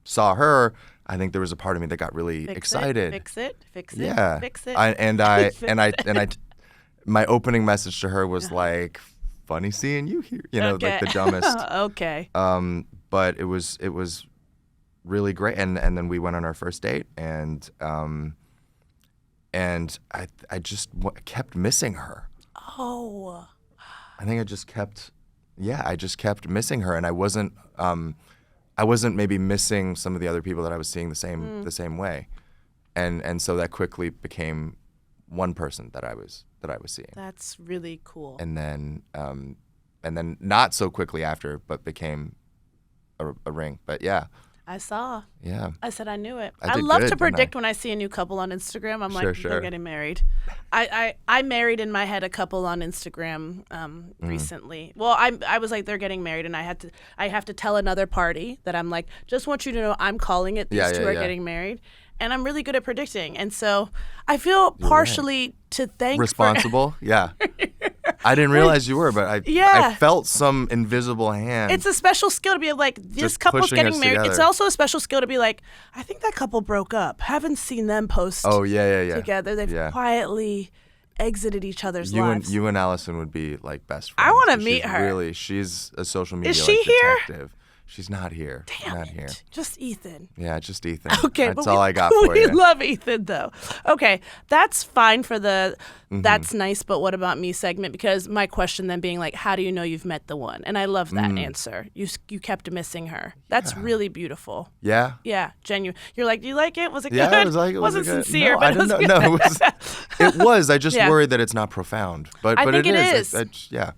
Speaker 2: saw her, I think there was a part of me that got really excited.
Speaker 1: Fix it.
Speaker 2: Yeah.
Speaker 1: Fix it.
Speaker 2: My opening message to her was like, "Funny seeing you here,"
Speaker 1: Okay.
Speaker 2: like the dumbest.
Speaker 1: Okay.
Speaker 2: But it was really great, and then we went on our first date, and I just kept missing her.
Speaker 1: Oh.
Speaker 2: I think I just kept missing her, and I wasn't maybe missing some of the other people that I was seeing the same way, and so that quickly became one person that I was seeing.
Speaker 1: That's really cool.
Speaker 2: And then not so quickly after, but became a ring. But yeah.
Speaker 1: I saw.
Speaker 2: Yeah.
Speaker 1: I said I knew it.
Speaker 2: I
Speaker 1: I
Speaker 2: did
Speaker 1: love
Speaker 2: good,
Speaker 1: to
Speaker 2: didn't I?
Speaker 1: predict when I see a new couple on Instagram. I'm like,
Speaker 2: Sure.
Speaker 1: they're getting married. I married in my head a couple on Instagram recently. Well, I was like, they're getting married, and I have to tell another party that I'm like, just want you to know I'm calling it. These two are getting married. And I'm really good at predicting. And so I feel partially to thank
Speaker 2: responsible. Yeah. I didn't realize you were, but I felt some invisible hand.
Speaker 1: It's a special skill to be like, this
Speaker 2: Just
Speaker 1: couple's
Speaker 2: pushing
Speaker 1: getting
Speaker 2: us
Speaker 1: married.
Speaker 2: together.
Speaker 1: It's also a special skill to be like, I think that couple broke up. Haven't seen them post together. They've quietly exited each other's lives.
Speaker 2: You and Allison would be like best friends.
Speaker 1: I want to meet her.
Speaker 2: Really, she's a social media
Speaker 1: Is she here?
Speaker 2: detective. She's not here.
Speaker 1: Damn
Speaker 2: not
Speaker 1: it.
Speaker 2: here.
Speaker 1: Just Ethan.
Speaker 2: Yeah, just Ethan.
Speaker 1: Okay,
Speaker 2: That's
Speaker 1: but
Speaker 2: all I got for
Speaker 1: we
Speaker 2: you.
Speaker 1: love Ethan, though. Okay, that's fine for the that's nice, but what about me segment? Because my question then being like, how do you know you've met the one? And I love that answer. You kept missing her. That's really beautiful.
Speaker 2: Yeah?
Speaker 1: Yeah, genuine. You're like, do you like it? Was it good?
Speaker 2: Yeah, I was like, was
Speaker 1: wasn't
Speaker 2: it good?
Speaker 1: sincere,
Speaker 2: No,
Speaker 1: but
Speaker 2: I
Speaker 1: it was
Speaker 2: didn't
Speaker 1: good.
Speaker 2: know. No, it was. I just
Speaker 1: Yeah.
Speaker 2: worried that it's not profound. But
Speaker 1: I think
Speaker 2: it
Speaker 1: it
Speaker 2: is.
Speaker 1: is.
Speaker 2: Yeah.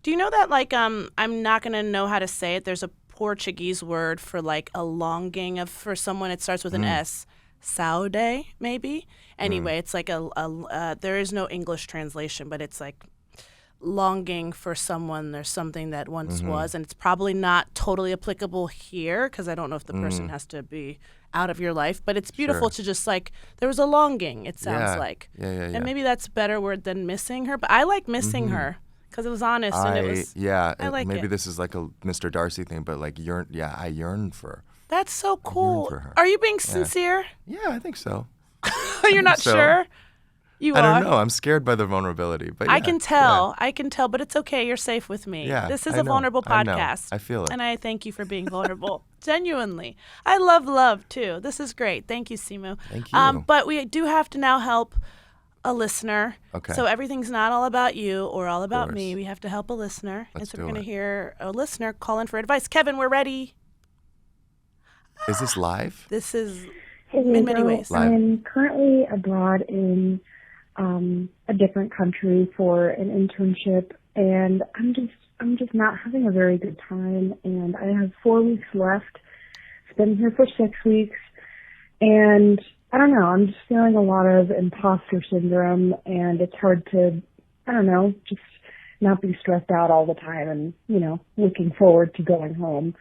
Speaker 1: Do you know that, like, I'm not going to know how to say it. There's a Portuguese word for, like, a longing for someone. It starts with an S. Saudade, maybe? Anyway, it's like there is no English translation, but it's like longing for someone or something that once was. And it's probably not totally applicable here because I don't know if the person has to be out of your life. But it's beautiful to just, like, there was a longing, it sounds like.
Speaker 2: Yeah.
Speaker 1: And maybe that's a better word than missing her. But I like missing her. Because it was honest and it was. I like
Speaker 2: maybe
Speaker 1: it.
Speaker 2: this is like a Mr. Darcy thing, but like I yearn for.
Speaker 1: That's so cool.
Speaker 2: for her.
Speaker 1: Are you being sincere?
Speaker 2: Yeah, I think so.
Speaker 1: You're not
Speaker 2: so.
Speaker 1: sure? You
Speaker 2: I
Speaker 1: are.
Speaker 2: don't know. I'm scared by the vulnerability, but
Speaker 1: I can tell. I can tell, but it's okay. You're safe with me.
Speaker 2: Yeah,
Speaker 1: This is
Speaker 2: I
Speaker 1: a
Speaker 2: know.
Speaker 1: vulnerable
Speaker 2: I know.
Speaker 1: podcast.
Speaker 2: I feel it.
Speaker 1: And I thank you for being vulnerable. Genuinely. I love too. This is great. Thank you, Simu.
Speaker 2: Thank you.
Speaker 1: But we do have to now help a listener.
Speaker 2: Okay.
Speaker 1: So everything's not all about you or all about
Speaker 2: course.
Speaker 1: me. We have to help a listener.
Speaker 2: Let's
Speaker 1: and so
Speaker 2: do
Speaker 1: we're going
Speaker 2: it.
Speaker 1: to hear a listener call in for advice. Kevin, we're ready.
Speaker 2: Is this live?
Speaker 1: This is
Speaker 4: Hey,
Speaker 1: in many ways.
Speaker 2: Live.
Speaker 4: I'm currently abroad in a different country for an internship, and I'm just not having a very good time. And I have 4 weeks left. It's been here for 6 weeks, and I don't know. I'm just feeling a lot of imposter syndrome, and it's hard to, I don't know, just not be stressed out all the time, and looking forward to going home.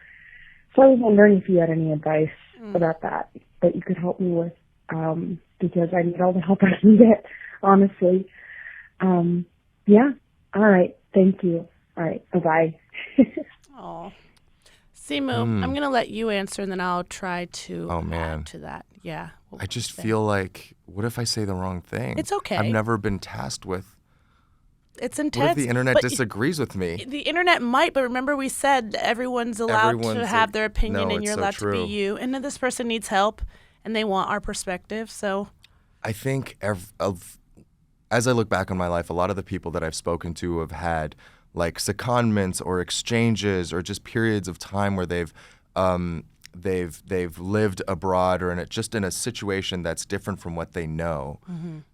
Speaker 4: So I was wondering if you had any advice about that you could help me with, because I need all the help I can get, honestly. Yeah. All right. Thank you. All right. Bye-bye.
Speaker 1: Oh, Simu, I'm going to let you answer, and then I'll try to add to that. Yeah.
Speaker 2: I just feel like, what if I say the wrong thing?
Speaker 1: It's okay.
Speaker 2: I've never been tasked with.
Speaker 1: It's intense.
Speaker 2: What if the internet
Speaker 1: but
Speaker 2: disagrees with me?
Speaker 1: The internet might, but remember we said everyone's allowed to have their opinion,
Speaker 2: no,
Speaker 1: and you're
Speaker 2: it's so
Speaker 1: allowed to be
Speaker 2: true.
Speaker 1: you. And then this person needs help, and they want our perspective. So
Speaker 2: I think as I look back on my life, a lot of the people that I've spoken to have had like secondments or exchanges or just periods of time where they've lived abroad or just in a situation that's different from what they know.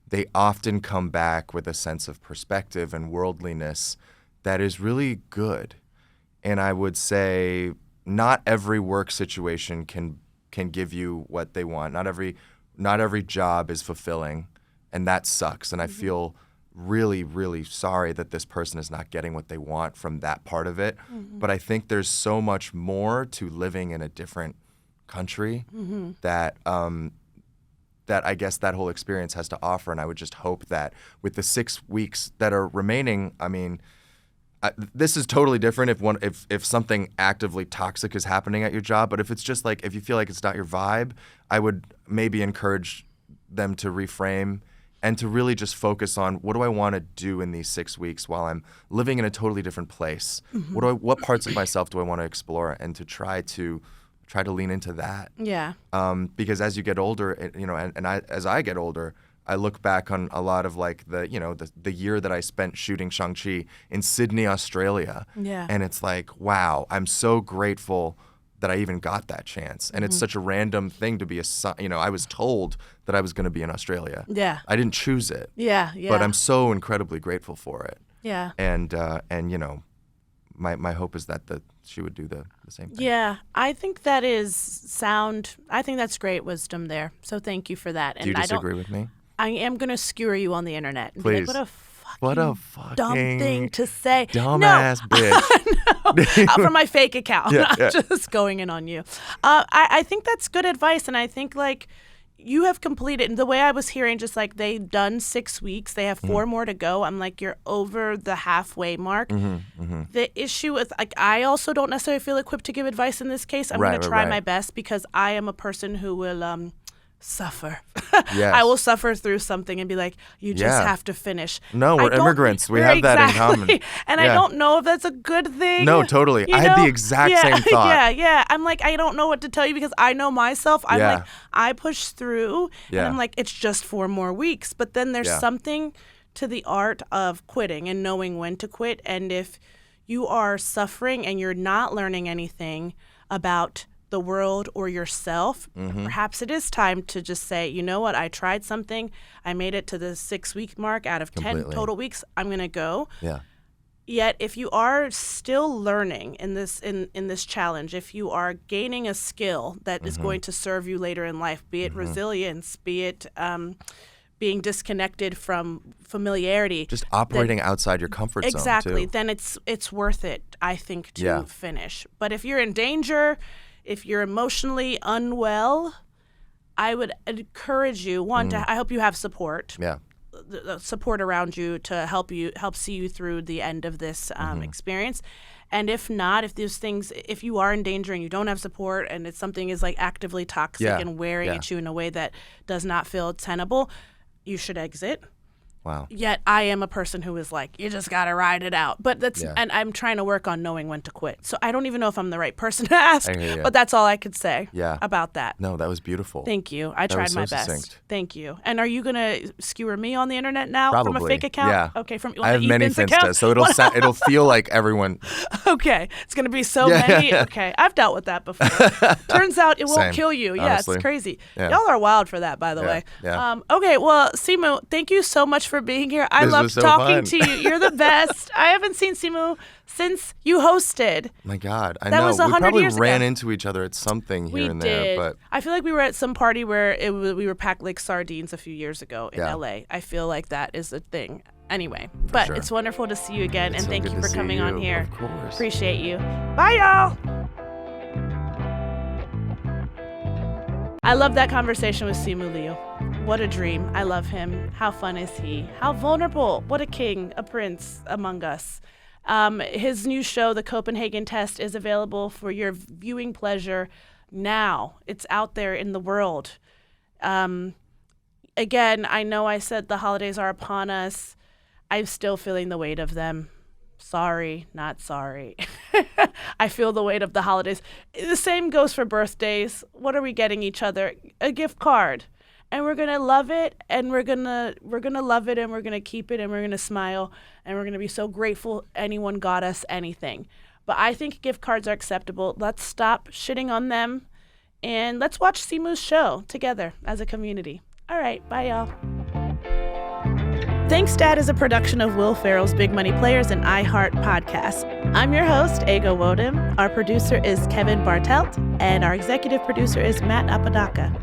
Speaker 2: They often come back with a sense of perspective and worldliness that is really good. And I would say not every work situation can give you what they want. Not every job is fulfilling, and that sucks. And I feel really, really sorry that this person is not getting what they want from that part of it. But I think there's so much more to living in a different country that that I guess that whole experience has to offer. And I would just hope that with the 6 weeks that are remaining, I mean, this is totally different if something actively toxic is happening at your job. But if it's just like, if you feel like it's not your vibe, I would maybe encourage them to reframe and to really just focus on, what do I want to do in these 6 weeks while I'm living in a totally different place? What parts of myself do I want to explore, and to try to lean into that.
Speaker 1: yeah,
Speaker 2: Because as you get older, as I get older, I look back on a lot of like the year that I spent shooting Shang-Chi in Sydney, Australia.
Speaker 1: Yeah.
Speaker 2: And it's like, wow, I'm so grateful that I even got that chance. And it's such a random thing to be I was told that I was going to be in Australia.
Speaker 1: Yeah.
Speaker 2: I didn't choose it.
Speaker 1: Yeah.
Speaker 2: But I'm so incredibly grateful for it.
Speaker 1: Yeah.
Speaker 2: And my hope is that she would do the same thing.
Speaker 1: Yeah, I think that is sound. I think that's great wisdom there. So thank you for that.
Speaker 2: Do you disagree with me?
Speaker 1: I am going to skewer you on the internet. And
Speaker 2: Please.
Speaker 1: Be like,
Speaker 2: What a fucking
Speaker 1: dumb thing to say.
Speaker 2: dumbass bitch.
Speaker 1: From my fake account.
Speaker 2: Yeah,
Speaker 1: I'm just going in on you. I think that's good advice. And I think, like, you have completed, the way I was hearing, just like they've done 6 weeks, they have 4 more to go. I'm like, you're over the halfway mark. The issue with, like, I also don't necessarily feel equipped to give advice in this case. I'm going to try my best because I am a person who will suffer.
Speaker 2: Yes.
Speaker 1: I will suffer through something and be like, you just have to finish.
Speaker 2: No, we're immigrants. We have that in common.
Speaker 1: And I don't know if that's a good thing.
Speaker 2: No, totally. I had the exact same thought.
Speaker 1: Yeah. I'm like, I don't know what to tell you because I know myself. I'm like, I push through and I'm like, it's just 4 more weeks. But then there's something to the art of quitting and knowing when to quit. And if you are suffering and you're not learning anything about the world or yourself, perhaps it is time to just say, you know what, I tried something, I made it to the 6-week mark out of 10 total weeks, I'm gonna go. Yet if you are still learning in this challenge, if you are gaining a skill that is going to serve you later in life, be it resilience, be it being disconnected from familiarity,
Speaker 2: just operating outside your comfort zone.
Speaker 1: Exactly.
Speaker 2: Too.
Speaker 1: Then it's worth it, I think, to finish. But if you're in danger, if you're emotionally unwell, I would encourage you. I hope you have support.
Speaker 2: Yeah.
Speaker 1: The support around you to help see you through the end of this experience. And if not, if you are in danger and you don't have support and it's something is like actively toxic and wearing at you in a way that does not feel tenable, you should exit.
Speaker 2: Wow.
Speaker 1: Yet I am a person who is like, you just got to ride it out. But and I'm trying to work on knowing when to quit. So I don't even know if I'm the right person to ask, but that's all I could say about that.
Speaker 2: No, that was beautiful.
Speaker 1: Thank you. I tried my best.
Speaker 2: Succinct.
Speaker 1: Thank you. And are you going to skewer me on the internet now
Speaker 2: Probably.
Speaker 1: from a fake account?
Speaker 2: Yeah.
Speaker 1: Okay.
Speaker 2: I have many Finstas, so it'll feel like everyone.
Speaker 1: Okay. It's going to be so many. Okay. I've dealt with that before. Turns out it won't kill you.
Speaker 2: Honestly.
Speaker 1: Yeah, it's crazy.
Speaker 2: Yeah.
Speaker 1: Y'all are wild for that, by the way.
Speaker 2: Yeah.
Speaker 1: Okay. Well, Simu, thank you so much for being here. I love
Speaker 2: so
Speaker 1: talking
Speaker 2: fun.
Speaker 1: to you. You're the best. I haven't seen Simu since you hosted.
Speaker 2: My God, I
Speaker 1: That
Speaker 2: know.
Speaker 1: was
Speaker 2: We
Speaker 1: 100
Speaker 2: probably
Speaker 1: years
Speaker 2: ran
Speaker 1: ago.
Speaker 2: into each other at something here
Speaker 1: We
Speaker 2: and
Speaker 1: did.
Speaker 2: there, but
Speaker 1: I feel like we were at some party where we were packed like sardines a few years ago in LA. I feel like that is a thing. Anyway, but
Speaker 2: sure.
Speaker 1: it's wonderful to see you again,
Speaker 2: It's
Speaker 1: and
Speaker 2: so
Speaker 1: thank
Speaker 2: good
Speaker 1: you
Speaker 2: to
Speaker 1: for
Speaker 2: see
Speaker 1: coming on
Speaker 2: you.
Speaker 1: here.
Speaker 2: Of course.
Speaker 1: Appreciate you. Bye, y'all. I love that conversation with Simu Liu. What a dream. I love him. How fun is he? How vulnerable. What a king, a prince among us. His new show, The Copenhagen Test, is available for your viewing pleasure now. It's out there in the world. Again, I know I said the holidays are upon us. I'm still feeling the weight of them. Sorry, not sorry. I feel the weight of the holidays. The same goes for birthdays. What are we getting each other? A gift card. And we're gonna love it, and we're gonna love it, and we're gonna keep it, and we're gonna smile, and we're gonna be so grateful anyone got us anything. But I think gift cards are acceptable. Let's stop shitting on them, and let's watch Simu's show together as a community. All right, bye y'all. Thanks, Dad is a production of Will Ferrell's Big Money Players and iHeart podcast. I'm your host, Nwodim. Our producer is Kevin Bartelt, and our executive producer is Matt Apodaca.